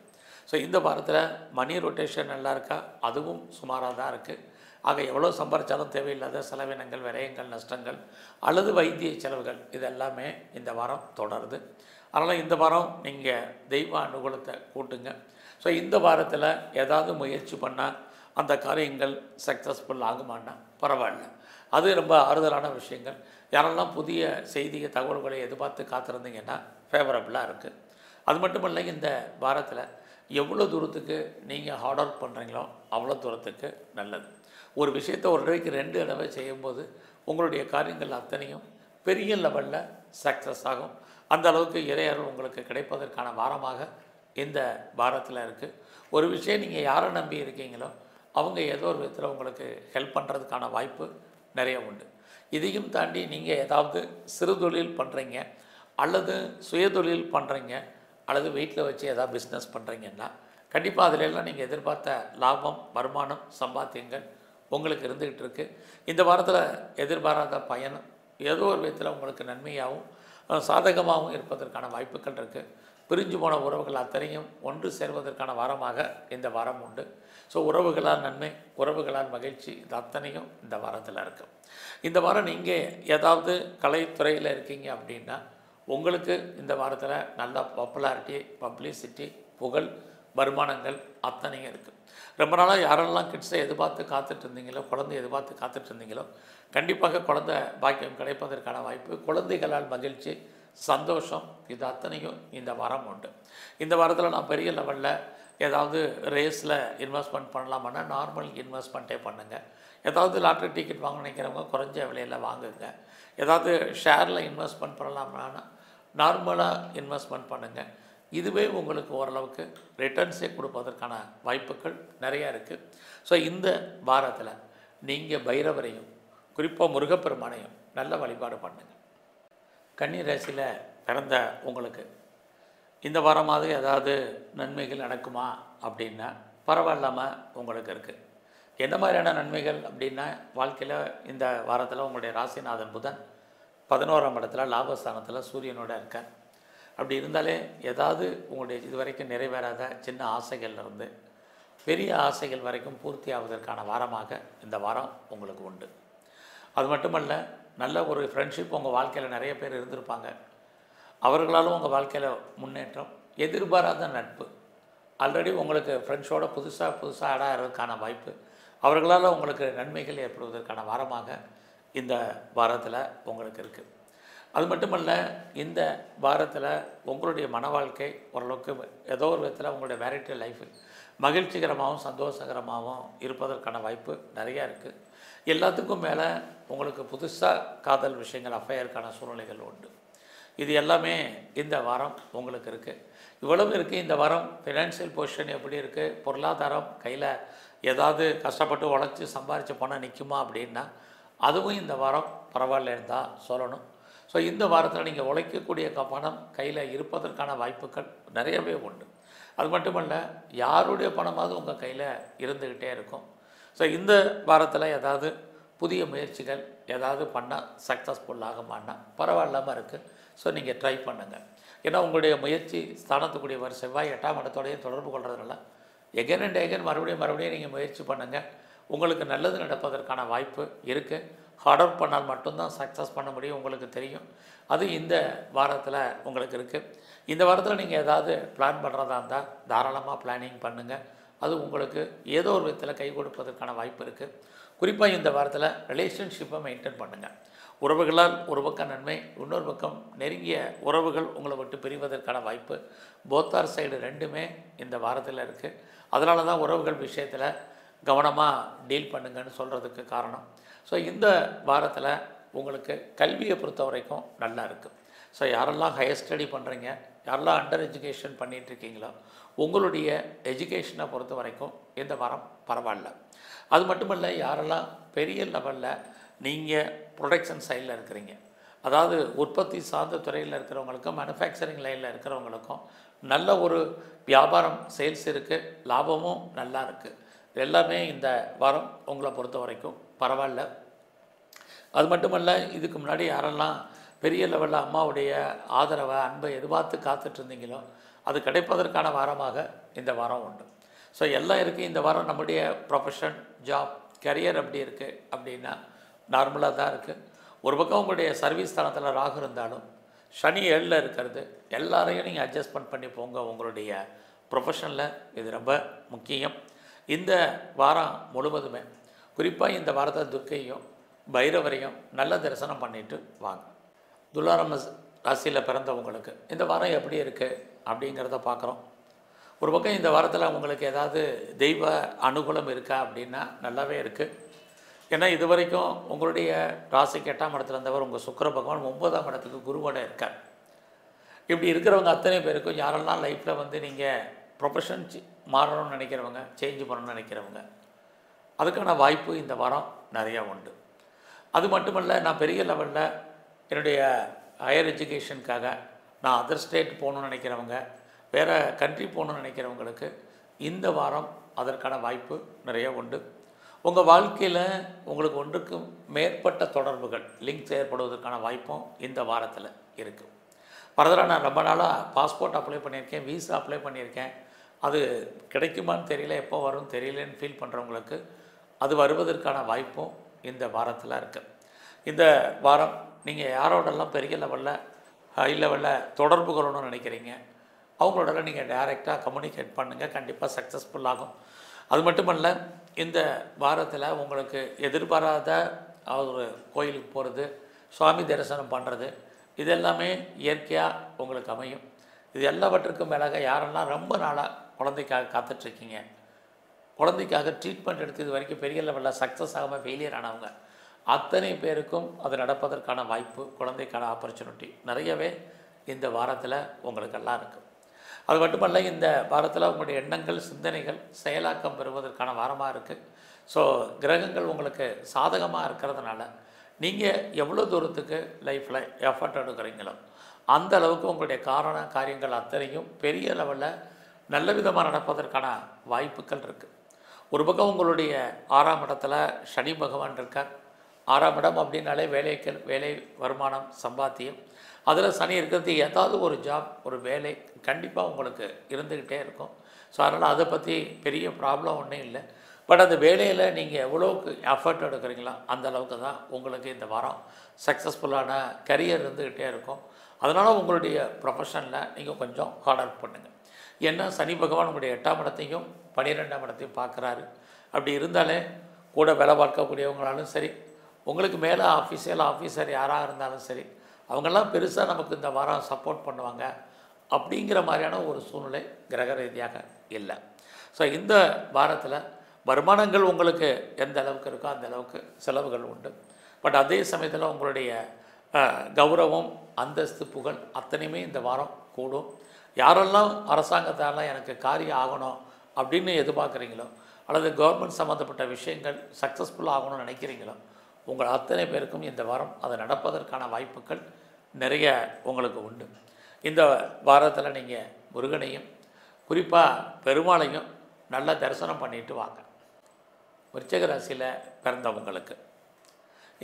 ஸோ இந்த வாரத்தில் மணி ரொட்டேஷன் நல்லா இருக்கா? அதுவும் சுமாராக தான் இருக்குது. ஆக எவ்வளோ சம்பாதிச்சாலும் தேவையில்லாத செலவினங்கள், விரயங்கள், நஷ்டங்கள் அல்லது வைத்திய செலவுகள் இதெல்லாமே இந்த வாரம் தொடருது. அதனால் இந்த வாரம் நீங்கள் தெய்வ அனுகூலத்தை கூட்டுங்க. ஸோ இந்த வாரத்தில் ஏதாவது முயற்சி பண்ணால் அந்த காரியங்கள் சக்ஸஸ்ஃபுல் ஆகுமான்னா பரவாயில்ல. அது ரொம்ப ஆறுதலான விஷயங்கள். யாரெல்லாம் புதிய செய்தியை, தகவல்களை எதிர்பார்த்து காத்திருந்தீங்கன்னா ஃபேவரபுளாக இருக்குது. அது மட்டும் இல்லை, இந்த வாரத்தில் எவ்வளோ தூரத்துக்கு நீங்கள் ஹார்ட் ஒர்க் பண்ணுறீங்களோ அவ்வளோ தூரத்துக்கு நல்லது. ஒரு விஷயத்தை ஒரு தடவைக்கு 2 தடவை செய்யும்போது உங்களுடைய காரியங்கள் அத்தனையும் பெரிய லெவலில் சக்ஸஸ் ஆகும். அந்த அளவுக்கு இறையருள் உங்களுக்கு கிடைப்பதற்கான வாரமாக இந்த வாரத்தில் இருக்குது. ஒரு விஷயம் நீங்கள் யாரை நம்பி இருக்கீங்களோ அவங்க ஏதோ ஒரு விதத்தில் உங்களுக்கு ஹெல்ப் பண்ணுறதுக்கான வாய்ப்பு நிறைய உண்டு. இதையும் தாண்டி நீங்கள் ஏதாவது சிறு தொழில் பண்ணுறீங்க அல்லது சுயதொழில் பண்ணுறீங்க அல்லது வீட்டில் வச்சு ஏதாவது பிஸ்னஸ் பண்ணுறீங்கன்னா கண்டிப்பாக அதிலெல்லாம் நீங்கள் எதிர்பார்த்த லாபம், வருமானம், சம்பாத்தியங்கள் உங்களுக்கு இருந்துக்கிட்டு இருக்குது. இந்த வாரத்தில் எதிர்பாராத பயணம் ஏதோ ஒரு விதத்தில் உங்களுக்கு நன்மையாகவும் சாதகமாகவும் இருப்பதற்கான வாய்ப்புகள் இருக்குது. பிரிஞ்சு போன உறவுகள் அத்தனையும் ஒன்று சேர்வதற்கான வாரமாக இந்த வாரம் உண்டு. ஸோ உறவுகளால் நன்மை, உறவுகளால் மகிழ்ச்சி, இது அத்தனையும் இந்த வாரத்தில் இருக்குது. இந்த வாரம் நீங்கள் ஏதாவது கலைத்துறையில் இருக்கீங்க அப்படின்னா உங்களுக்கு இந்த வாரத்தில் நல்ல பாப்புலாரிட்டி, பப்ளிசிட்டி, புகழ், வருமானங்கள் அத்தனையும் இருக்குது. ரொம்ப நாளாக யாரெல்லாம் கிட்ஸை எதிர்பார்த்து காத்துட்டு இருந்தீங்களோ, குழந்தை எதிர்பார்த்து காத்துட்டு இருந்தீங்களோ கண்டிப்பாக குழந்தை பாக்கியம் கிடைப்பதற்கான வாய்ப்பு, குழந்தைகளால் மகிழ்ச்சி, சந்தோஷம், இது அத்தனையும் இந்த வாரம் உண்டு. இந்த வாரத்தில் நான் பெரிய லெவலில் ஏதாவது ரேஸில் இன்வெஸ்ட்மெண்ட் பண்ணலாமான்னா நார்மல் இன்வெஸ்ட்மெண்ட்டே பண்ணுங்கள். ஏதாவது லாட்ரி டிக்கெட் வாங்க நினைக்கிறவங்க குறைஞ்ச விலையில் வாங்குங்க. ஏதாவது ஷேரில் இன்வெஸ்ட்மெண்ட் பண்ணலாமான்னா நார்மலாக இன்வெஸ்ட்மெண்ட் பண்ணுங்கள். இதுவே உங்களுக்கு ஓரளவுக்கு ரிட்டர்ன்ஸே கொடுப்பதற்கான வாய்ப்புகள் நிறையா இருக்குது. ஸோ இந்த வாரத்தில் நீங்கள் பைரவரையும் குறிப்பாக முருகப்பெருமானையும் நல்ல வழிபாடு பண்ணுங்கள். கன்னி ராசியில் பிறந்த உங்களுக்கு இந்த வாரமாவது ஏதாவது நன்மைகள் நடக்குமா அப்படின்னா பரவாயில்லாமல் உங்களுக்கு இருக்குது. எந்த மாதிரியான நன்மைகள் அப்படின்னா, வாழ்க்கையில் இந்த வாரத்தில் உங்களுடைய ராசிநாதன் புதன் 11ஆம் இடத்துல லாபஸ்தானத்தில் சூரியனோட இருக்கார். அப்படி இருந்தாலே ஏதாவது உங்களுடைய இதுவரைக்கும் நிறைவேறாத சின்ன ஆசைகள்லேருந்து பெரிய ஆசைகள் வரைக்கும் பூர்த்தி ஆவதற்கான வாரமாக இந்த வாரம் உங்களுக்கு உண்டு. அது மட்டுமல்ல, நல்ல ஒரு ஃப்ரெண்ட்ஷிப் உங்கள் வாழ்க்கையில் நிறைய பேர் இருந்திருப்பாங்க. அவர்களாலும் உங்கள் வாழ்க்கையில் முன்னேற்றம், எதிர்பாராத நட்பு, ஆல்ரெடி உங்களுக்கு ஃப்ரெண்ட்ஸோட புதுசாக ஆட் ஆகிறதுக்கான வாய்ப்பு, அவர்களால் உங்களுக்கு நன்மைகள் ஏற்படுவதற்கான வாரமாக இந்த வாரத்தில் உங்களுக்கு இருக்குது. அது மட்டுமல்ல, இந்த வாரத்தில் உங்களுடைய மன வாழ்க்கை ஓரளவுக்கு ஏதோ ஒரு விதத்தில் உங்களுடைய மேரிட்டல் லைஃப் மகிழ்ச்சிகரமாகவும் சந்தோஷகரமாகவும் இருப்பதற்கான வாய்ப்பு நிறையா இருக்குது. எல்லாத்துக்கும் மேலே உங்களுக்கு புதுசாக காதல் விஷயங்கள், அஃபையருக்கான சூழ்நிலைகள் உண்டு. இது எல்லாமே இந்த வாரம் உங்களுக்கு இருக்குது. இவ்வளவு இருக்குது. இந்த வாரம் ஃபினான்ஷியல் பொசிஷன் எப்படி இருக்குது, பொருளாதாரம் கையில் ஏதாவது கஷ்டப்பட்டு உழைச்சி சம்பாரித்த பணம் நிற்குமா அப்படின்னா அதுவும் இந்த வாரம் பரவாயில்லன்னு தான் சொல்லணும். ஸோ இந்த வாரத்தில் நீங்கள் உழைக்கக்கூடிய பணம் கையில் இருப்பதற்கான வாய்ப்புகள் நிறையவே உண்டு. அது மட்டுமல்ல, யாருடைய பணமாவது உங்கள் கையில் இருந்துக்கிட்டே இருக்கும். ஸோ இந்த வாரத்தில் ஏதாவது புதிய முயற்சிகள் ஏதாவது பண்ணால் சக்ஸஸ்ஃபுல் ஆகுமான்னா பரவாயில்லாமல் இருக்குது. ஸோ நீங்கள் ட்ரை பண்ணுங்கள். ஏன்னா உங்களுடைய முயற்சி ஸ்தானத்துக்குரியவர் செவ்வாய் 8ஆம் இடத்தோடையே தொடர்பு கொள்கிறதுனால எகன் அண்ட் எகன் மறுபடியும் நீங்கள் முயற்சி பண்ணுங்கள். உங்களுக்கு நல்லது நடப்பதற்கான வாய்ப்பு இருக்குது. ஹார்ட் ஒர்க் பண்ணால் மட்டும்தான் சக்ஸஸ் பண்ண முடியும், உங்களுக்கு தெரியும். அது இந்த வாரத்தில் உங்களுக்கு இருக்குது. இந்த வாரத்தில் நீங்கள் ஏதாவது பிளான் பண்ணுறதா இருந்தால் தாராளமாக பிளானிங் பண்ணுங்கள். அது உங்களுக்கு ஏதோ ஒரு விதத்தில் கை கொடுப்பதற்கான வாய்ப்பு இருக்குது. குறிப்பாக இந்த வாரத்தில் ரிலேஷன்ஷிப்பை மெயின்டைன் பண்ணுங்கள். உறவுகளால் ஒரு பக்கம் நன்மை, இன்னொரு பக்கம் நெருங்கிய உறவுகள் உங்களை விட்டு பிரிவதற்கான வாய்ப்பு போத்தார் சைடு ரெண்டுமே இந்த வாரத்தில் இருக்குது. அதனால தான் உறவுகள் விஷயத்தில் கவனமாக டீல் பண்ணுங்கன்னு சொல்கிறதுக்கு காரணம். ஸோ இந்த வாரத்தில் உங்களுக்கு கல்வியை பொறுத்த வரைக்கும் நல்லா இருக்குது. ஸோ யாரெல்லாம் ஹையர் ஸ்டடி பண்ணுறீங்க, யாரெல்லாம் அண்டர் எஜுகேஷன் பண்ணிகிட்ருக்கீங்களோ உங்களுடைய எஜுகேஷனை பொறுத்த வரைக்கும் இந்த வாரம் பரவாயில்ல. அது மட்டுமல்ல, யாரெல்லாம் பெரிய லெவலில் நீங்கள் ப்ரொடக்ஷன் சைடில் இருக்கிறீங்க, அதாவது உற்பத்தி சார்ந்த துறையில் இருக்கிறவங்களுக்கும் மேனுஃபேக்சரிங் லைனில் இருக்கிறவங்களுக்கும் நல்ல ஒரு வியாபாரம் சேல்ஸ் இருக்குது, லாபமும் நல்லா இருக்குது. எல்லாமே இந்த வாரம் உங்களை பொறுத்த வரைக்கும் பரவாயில்ல. அது மட்டுமல்ல, இதுக்கு முன்னாடி யாரெல்லாம் பெரிய லெவலில் அம்மாவுடைய ஆதரவை அன்பை எதிர்பார்த்து காத்துட்ருந்தீங்களோ அது கிடைப்பதற்கான வாரமாக இந்த வாரம் உண்டு. ஸோ எல்லாம் இருக்குது. இந்த வாரம் நம்முடைய ப்ரொஃபஷன், ஜாப், கரியர் அப்படி இருக்குது அப்படின்னா நார்மலாக தான் இருக்குது. ஒரு பக்கம் உங்களுடைய சர்வீஸ் ஸ்தானத்தில் ராகு இருந்தாலும் சனி 7ல் இருக்கிறது எல்லாரையும் நீங்கள் அட்ஜஸ்ட்மெண்ட் பண்ணி போங்க. உங்களுடைய ப்ரொஃபஷனில் இது ரொம்ப முக்கியம். இந்த வாரம் முழுவதுமே குறிப்பாக இந்த வாரத்தை துர்க்கையும் பைரவரையும் நல்ல தரிசனம் பண்ணிவிட்டு வாங்க. துலாராம ராசியில் பிறந்தவங்களுக்கு இந்த வாரம் எப்படி இருக்குது அப்படிங்கிறத பார்க்குறோம். ஒரு பக்கம் இந்த வாரத்தில் உங்களுக்கு ஏதாவது தெய்வ அனுகூலம் இருக்கா அப்படின்னா நல்லாவே இருக்குது. ஏன்னா இது வரைக்கும் உங்களுடைய ராசிக்கு 8ஆம் இடத்துல இருந்தவர் உங்கள் சுக்கிர பகவான் 9ஆம் இடத்துக்கு குருவோட இருக்கார். இப்படி இருக்கிறவங்க அத்தனை பேருக்கும் யாரெல்லாம் லைஃப்பில் வந்து நீங்கள் ப்ரொஃபஷன் மாறணும்னு நினைக்கிறவங்க, சேஞ்ச் பண்ணணும்னு நினைக்கிறவங்க, அதுக்கான வாய்ப்பு இந்த வாரம் நிறையா உண்டு. அது மட்டுமல்ல, நான் பெரிய லெவலில் என்னுடைய ஹையர் எஜுகேஷனுக்காக நான் அதர் ஸ்டேட் போகணுன்னு நினைக்கிறவங்க, வேறு கண்ட்ரி போகணுன்னு நினைக்கிறவங்களுக்கு இந்த வாரம் அதற்கான வாய்ப்பு நிறைய உண்டு. உங்கள் வாழ்க்கையில் உங்களுக்கு ஒன்றுக்கு மேற்பட்ட தொடர்புகள், லிங்க்ஸ் ஏற்படுவதற்கான வாய்ப்பும் இந்த வாரத்தில் இருக்குது. ஃபர்தராக நான் ரொம்ப நாளாக பாஸ்போர்ட் அப்ளை பண்ணியிருக்கேன், விசா அப்ளை பண்ணியிருக்கேன், அது கிடைக்குமான்னு தெரியல, எப்போ வரும்னு தெரியலன்னு ஃபீல் பண்ணுறவங்களுக்கு அது வருவதற்கான வாய்ப்பும் இந்த வாரத்தில் இருக்குது. இந்த வாரம் நீங்கள் யாரோடெல்லாம் பெரிய லெவலில் ஹை லெவலில் தொடர்பு கொள்ளணும்னு நினைக்கிறீங்க அவங்களோடலாம் நீங்கள் டைரெக்டாக கம்யூனிகேட் பண்ணுங்கள், கண்டிப்பாக சக்ஸஸ்ஃபுல் ஆகும். அது மட்டுமல்ல, இந்த வாரத்தில் உங்களுக்கு எதிர்பாராத ஒரு கோயிலுக்கு போகிறது, சுவாமி தரிசனம் பண்ணுறது, இது எல்லாமே இயற்கையாக உங்களுக்கு அமையும். இது எல்லாவற்றுக்கும் மேலாக யாரெல்லாம் ரொம்ப நாளாக குழந்தைக்காக காத்துட்ருக்கீங்க, குழந்தைக்காக ட்ரீட்மெண்ட் எடுத்து இது வரைக்கும் பெரிய லெவலில் சக்ஸஸ் ஆகாமல் ஃபெயிலியர் ஆனவங்க அத்தனை பேருக்கும் அது நடப்பதற்கான வாய்ப்பு, குழந்தைக்கான ஆப்பர்ச்சுனிட்டி நிறையவே இந்த வாரத்தில் உங்களுக்கெல்லாம் இருக்குது. அது மட்டுமல்ல, இந்த வாரத்தில் உங்களுடைய எண்ணங்கள், சிந்தனைகள் செயலாக்கம் பெறுவதற்கான வாரமாக இருக்குது. ஸோ கிரகங்கள் உங்களுக்கு சாதகமாக இருக்கிறதுனால நீங்கள் எவ்வளோ தூரத்துக்கு லைஃப்பில் எஃபர்ட் எடுக்கிறீங்களோ அந்த அளவுக்கு உங்களுடைய காரியங்கள் அத்தனையும் பெரிய லெவலில் நல்ல விதமாக நடப்பதற்கான வாய்ப்புகள் இருக்குது. ஒரு பக்கம் உங்களுடைய 6ஆம் இடத்துல சனி பகவான் இருக்கார். 6ஆம் இடம் அப்படின்னாலே வேலை, வருமானம், சம்பாத்தியம். அதில் சனி இருக்கிறது ஏதாவது ஒரு ஜாப், ஒரு வேலை கண்டிப்பாக உங்களுக்கு இருந்துக்கிட்டே இருக்கும். ஸோ அதனால் அதை பற்றி பெரிய ப்ராப்ளம் ஒன்றும் இல்லை. பட் அந்த வேலையில் நீங்கள் எவ்வளோக்கு எஃபர்ட் எடுக்கிறீங்களோ அந்த அளவுக்கு தான் உங்களுக்கு இந்த வாரம் சக்ஸஸ்ஃபுல்லான கரியர் இருந்துக்கிட்டே இருக்கும். அதனால் உங்களுடைய ப்ரொஃபஷனில் நீங்கள் கொஞ்சம் ஹார்ட் ஒர்க் பண்ணுங்கள். ஏன்னா சனி பகவான் உங்களுடைய 8ஆம் இடத்தையும் 12ஆம் இடத்தையும் பார்க்குறாரு. அப்படி இருந்தாலே கூட வேலை பார்க்கக்கூடியவங்களாலும் சரி, உங்களுக்கு மேலே ஆஃபீஸர் யாராக இருந்தாலும் சரி, அவங்கெல்லாம் பெருசாக நமக்கு இந்த வாரம் சப்போர்ட் பண்ணுவாங்க அப்படிங்கிற மாதிரியான ஒரு சூழ்நிலை கிரக ரீதியாக இல்லை. ஸோ இந்த வாரத்தில் வருமானங்கள் உங்களுக்கு எந்த அளவுக்கு இருக்கோ அந்த அளவுக்கு செலவுகள் உண்டு. பட் அதே சமயத்தில் உங்களுடைய கௌரவம், அந்தஸ்து, புகழ் அத்தனையுமே இந்த வாரம் கூடும். யாரெல்லாம் அரசாங்கத்தால் எனக்கு காரியம் ஆகணும் அப்படின்னு எதிர்பார்க்குறீங்களோ அல்லது கவர்மெண்ட் சம்மந்தப்பட்ட விஷயங்கள் சக்ஸஸ்ஃபுல்லாக ஆகணும்னு நினைக்கிறீங்களோ உங்கள் அத்தனை பேருக்கும் இந்த வாரம் அது நடப்பதற்கான வாய்ப்புகள் நிறைய உங்களுக்கு உண்டு. இந்த வாரத்தில் நீங்கள் முருகனையும் குறிப்பாக பெருமாளையும் நல்லா தரிசனம் பண்ணிட்டு வாங்க. விருச்சிக ராசியில் பிறந்தவங்களுக்கு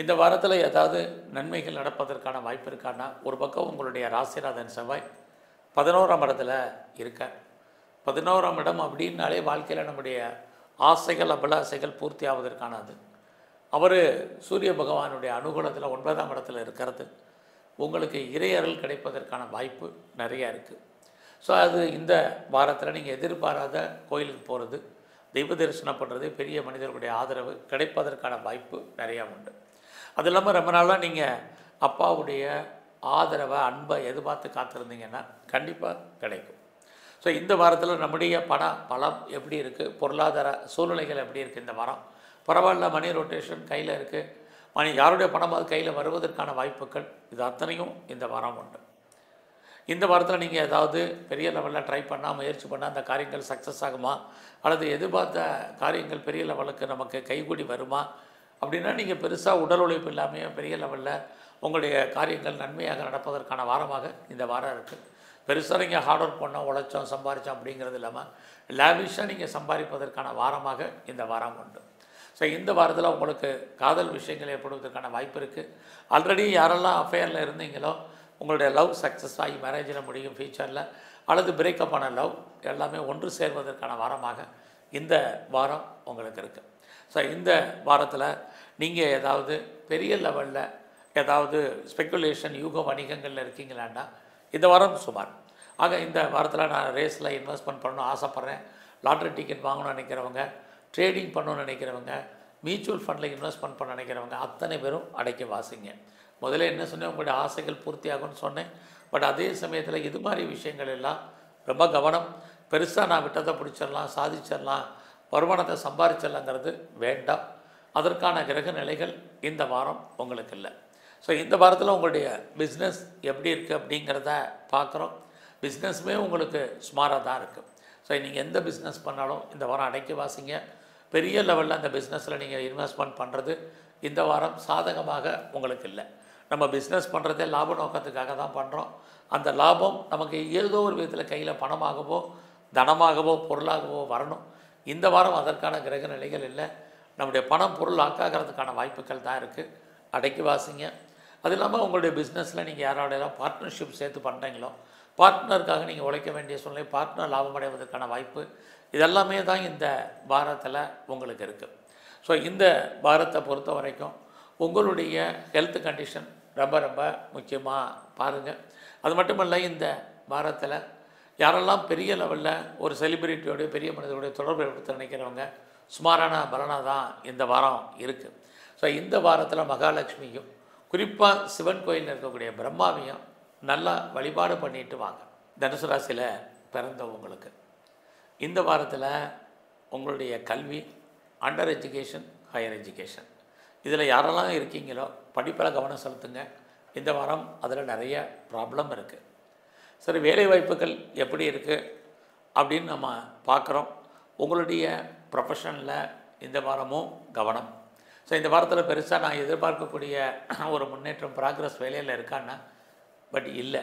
இந்த வாரத்தில் ஏதாவது நன்மைகள் நடப்பதற்கான வாய்ப்பு இருக்கான்னா, ஒரு பக்கம் உங்களுடைய ராசிநாதன் செவ்வாய் 11ஆம் இடத்துல இருக்க. 11ஆம் இடம் அப்படின்னாலே வாழ்க்கையில் நம்முடைய ஆசைகள், அபிலாசைகள் பூர்த்தி ஆவதற்கானது. அவர் சூரிய பகவானுடைய அனுகூலத்தில் 9ஆம் இடத்துல இருக்கிறது உங்களுக்கு இறையருள் கிடைப்பதற்கான வாய்ப்பு நிறையா இருக்குது. ஸோ அது இந்த வாரத்தில் நீங்கள் எதிர்பாராத கோயிலுக்கு போகிறது, தெய்வ தரிசனம் பண்ணுறது, பெரிய மனிதர்களுடைய ஆதரவு கிடைப்பதற்கான வாய்ப்பு நிறையா உண்டு. அது இல்லாமல் ரொம்ப நாளாக நீங்கள் அப்பாவுடைய ஆதரவை, அன்பை எதிர்பார்த்து காத்திருந்தீங்கன்னா கண்டிப்பாக கிடைக்கும். ஸோ இந்த வாரத்தில் நம்முடைய பலம் எப்படி இருக்குது, பொருளாதார சூழ்நிலைகள் எப்படி இருக்குது இந்த வாரம் பரவாயில்ல. மணி ரொட்டேஷன் கையில் இருக்குது, யாருடைய பணமாவது கையில் வருவதற்கான வாய்ப்புகள் இது அத்தனையும் இந்த வாரம் உண்டு. இந்த வாரத்தில் நீங்கள் ஏதாவது பெரிய லெவலில் ட்ரை பண்ணால், முயற்சி பண்ணால் அந்த காரியங்கள் சக்ஸஸ் ஆகுமா, அல்லது எதிர்பார்த்த காரியங்கள் பெரிய லெவலுக்கு நமக்கு கைகூடி வருமா அப்படின்னா, நீங்கள் பெருசாக உடல் உழைப்பு இல்லாமல் பெரிய லெவலில் உங்களுடைய காரியங்கள் நன்மையாக நடப்பதற்கான வாரமாக இந்த வாரம் இருக்குது. பெருசாக நீங்கள் ஹார்ட் ஒர்க் பண்ணோம், உழைச்சோம், சம்பாதிச்சோம் அப்படிங்கிறது இல்லாமல் லேவிஷாக நீங்கள் சம்பாதிப்பதற்கான வாரமாக இந்த வாரம் உண்டு. ஸோ இந்த வாரத்தில் உங்களுக்கு காதல் விஷயங்கள் ஏற்படுவதற்கான வாய்ப்பு இருக்குது. ஆல்ரெடி யாரெல்லாம் அஃபேரில் இருந்தீங்களோ உங்களுடைய லவ் சக்ஸஸ் ஆகி மேரேஜில் முடியும் ஃபியூச்சரில், அல்லது பிரேக்கப் ஆன லவ் எல்லாமே ஒன்று சேர்வதற்கான வாரமாக இந்த வாரம் உங்களுக்கு இருக்குது. ஸோ இந்த வாரத்தில் நீங்கள் ஏதாவது பெரிய லெவலில் ஏதாவது ஸ்பெக்குலேஷன் யூக வணிகங்களில் இருக்கீங்களான்னா இந்த வாரம் சுமார். ஆக இந்த வாரத்தில் நான் ரேஸில் இன்வெஸ்ட்மெண்ட் பண்ணணும்னு ஆசைப்பட்றேன், லாட்ரி டிக்கெட் வாங்கணும்னு நினைக்கிறவங்க, ட்ரேடிங் பண்ணணும்னு நினைக்கிறவங்க, மியூச்சுவல் ஃபண்டில் இன்வெஸ்ட்மெண்ட் பண்ண நினைக்கிறவங்க அத்தனை பேரும் அடைக்க வாசிங்க. முதல்ல என்ன சொன்னேன், உங்களுடைய ஆசைகள் பூர்த்தியாகும்னு சொன்னேன். பட் அதே சமயத்தில் இது மாதிரி விஷயங்கள் எல்லாம் ரொம்ப கவனம். பெருசாக நான் விட்டதை பிடிச்சிடலாம், சாதிச்சிடலாம், வருமானத்தை சம்பாதிச்சிடலாங்கிறது வேண்டாம். அதற்கான கிரக நிலைகள் இந்த வாரம் உங்களுக்கு இல்லை. ஸோ இந்த வாரத்தில் உங்களுடைய பிஸ்னஸ் எப்படி இருக்குது அப்படிங்கிறத பார்க்குறோம். பிஸ்னஸுமே உங்களுக்கு சுமாராக தான் இருக்குது. ஸோ நீங்கள் எந்த பிஸ்னஸ் பண்ணாலும் இந்த வாரம் அடைக்க வாசிங்க. பெரிய லெவலில் அந்த பிஸ்னஸில் நீங்கள் இன்வெஸ்ட்மெண்ட் பண்ணுறது இந்த வாரம் சாதகமாக உங்களுக்கு இல்லை. நம்ம பிஸ்னஸ் பண்ணுறதே லாப நோக்கத்துக்காக தான் பண்ணுறோம். அந்த லாபம் நமக்கு ஏதோ ஒரு விதத்தில் கையில் பணமாகவோ தனமாகவோ பொருளாகவோ வரணும். இந்த வாரம் அதற்கான கிரக நிலைகள் இல்லை. நம்முடைய பணம் பொருள் ஆக்காகிறதுக்கான வாய்ப்புகள் தான் இருக்குது. அடைக்கி வாசிங்க. அது இல்லாமல் உங்களுடைய பிஸ்னஸில் நீங்கள் யாரோடையெல்லாம் பார்ட்னர்ஷிப் சேர்த்து பண்ணுறீங்களோ பார்ட்னருக்காக நீங்கள் உழைக்க வேண்டிய சூழ்நிலை, பார்ட்னர் லாபம் அடைவதற்கான வாய்ப்பு இதெல்லாமே தான் இந்த வாரத்தில் உங்களுக்கு இருக்குது. ஸோ இந்த வாரத்தை பொறுத்த வரைக்கும் உங்களுடைய ஹெல்த் கண்டிஷன் ரொம்ப ரொம்ப முக்கியமாக பாருங்கள். அது மட்டுமல்ல, இந்த வாரத்தில் யாரெல்லாம் பெரிய லெவலில் ஒரு செலிப்ரிட்டியோடைய பெரிய மனிதர்களுடைய தொடர்பு ஏற்படுத்த நினைக்கிறவங்க சுமாரான பலனாக தான் இந்த வாரம் இருக்குது. ஸோ இந்த வாரத்தில் மகாலட்சுமியும் குறிப்பாக சிவன் கோயிலில் இருக்கக்கூடிய பிரம்மாவையும் நல்லா வழிபாடு பண்ணிட்டு வாங்க. தனுசு ராசியில் பிறந்தவங்களுக்கு இந்த வாரத்தில் உங்களுடைய கல்வி, அண்டர் எஜுகேஷன், ஹையர் எஜுகேஷன் இதில் யாரெல்லாம் இருக்கீங்களோ படிப்பில் கவனம் செலுத்துங்க. இந்த வாரம் அதில் நிறைய ப்ராப்ளம் இருக்குது. சரி, வேலை வாய்ப்புகள் எப்படி இருக்குது அப்படின்னு நம்ம பார்க்குறோம். உங்களுடைய ப்ரொஃபஷனில் இந்த வாரமும் கவனம். ஸோ இந்த வாரத்தில் பெருசாக நான் எதிர்பார்க்கக்கூடிய ஒரு முன்னேற்றம், ப்ராக்ரஸ் வேலையில் இருக்கான்னா பட் இல்லை.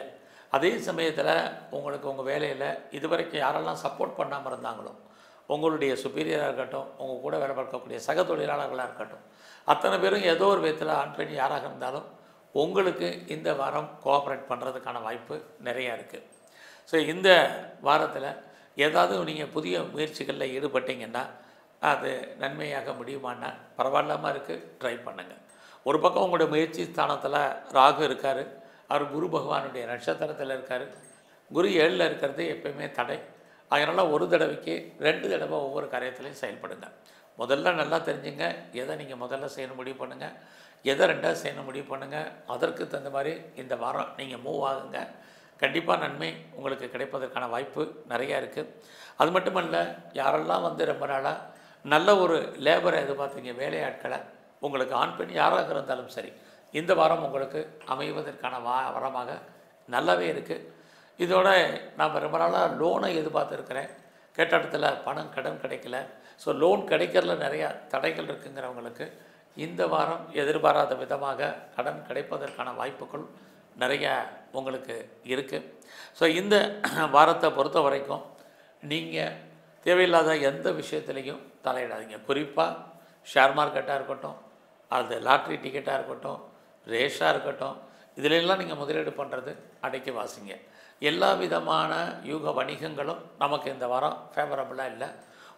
அதே சமயத்தில் உங்களுக்கு உங்கள் வேலையில் இதுவரைக்கும் யாரெல்லாம் சப்போர்ட் பண்ணாமல் இருந்தாங்களோ, உங்களுடைய சுப்பீரியராக இருக்கட்டும், உங்கள் கூட வேலை பார்க்கக்கூடிய சக தொழிலாளர்களாக இருக்கட்டும், அத்தனை பேரும் ஏதோ ஒரு விதத்தில் ஆண் பெண் யாராக இருந்தாலும் உங்களுக்கு இந்த வாரம் கோஆப்ரேட் பண்ணுறதுக்கான வாய்ப்பு நிறையா இருக்குது. ஸோ இந்த வாரத்தில் ஏதாவது நீங்கள் புதிய முயற்சிகளில் ஈடுபட்டிங்கன்னா அது நன்மையாக முடியுமான்னா பரவாயில்லாமல் இருக்குது, ட்ரை பண்ணுங்கள். ஒரு பக்கம் உங்களுடைய முயற்சி ஸ்தானத்தில் ராகு இருக்கார், அவர் குரு பகவானுடைய நட்சத்திரத்தில் இருக்கார். குரு 7ல் இருக்கிறது எப்பயுமே தடை. அதனால் ஒரு தடவைக்கு 2 தடவை ஒவ்வொரு காரியத்திலையும் செயல்படுங்க. முதல்ல நல்லா தெரிஞ்சுங்க, எதை நீங்கள் முதல்ல செய்யணும் முடிவு பண்ணுங்கள், எதை 2ஆவது செய்யணும் முடிவு பண்ணுங்கள். அதற்கு தகுந்த மாதிரி இந்த வாரம் நீங்கள் மூவ் ஆகுங்க. கண்டிப்பாக நன்மை உங்களுக்கு கிடைப்பதற்கான வாய்ப்பு நிறையா இருக்குது. அது மட்டுமல்ல, யாரெல்லாம் ரொம்ப நாளாக நல்ல ஒரு லேபரை எதிர்பார்த்தீங்க, வேலையாட்களை, உங்களுக்கு ஆண் பெண் யாராக இருந்தாலும் சரி, இந்த வாரம் உங்களுக்கு அமைவதற்கான வாரமாக நல்லாவே இருக்குது. இதோட நான் ரொம்ப நாளாக லோனை எதிர்பார்த்துருக்கிறேன், கேட்ட இடத்துல பணம் கடன் கிடைக்கல, ஸோ லோன் கிடைக்கிறதுல நிறையா தடைகள் இருக்குங்கிறவங்களுக்கு இந்த வாரம் எதிர்பாராத விதமாக கடன் கிடைப்பதற்கான வாய்ப்புகள் நிறையா உங்களுக்கு இருக்குது. ஸோ இந்த வாரத்தை பொறுத்த வரைக்கும் நீங்கள் தேவையில்லாத எந்த விஷயத்துலேயும் தலையிடாதீங்க. குறிப்பாக ஷேர் மார்க்கெட்டாக இருக்கட்டும், அது லாட்ரி டிக்கெட்டாக இருக்கட்டும், ரேஷாக இருக்கட்டும், இதிலெல்லாம் நீங்கள் முதலீடு பண்ணுறது அடைக்கி வாசிங்க. எல்லா விதமான யூக வணிகங்களும் நமக்கு இந்த வாரம் ஃபேவரபுளாக இல்லை.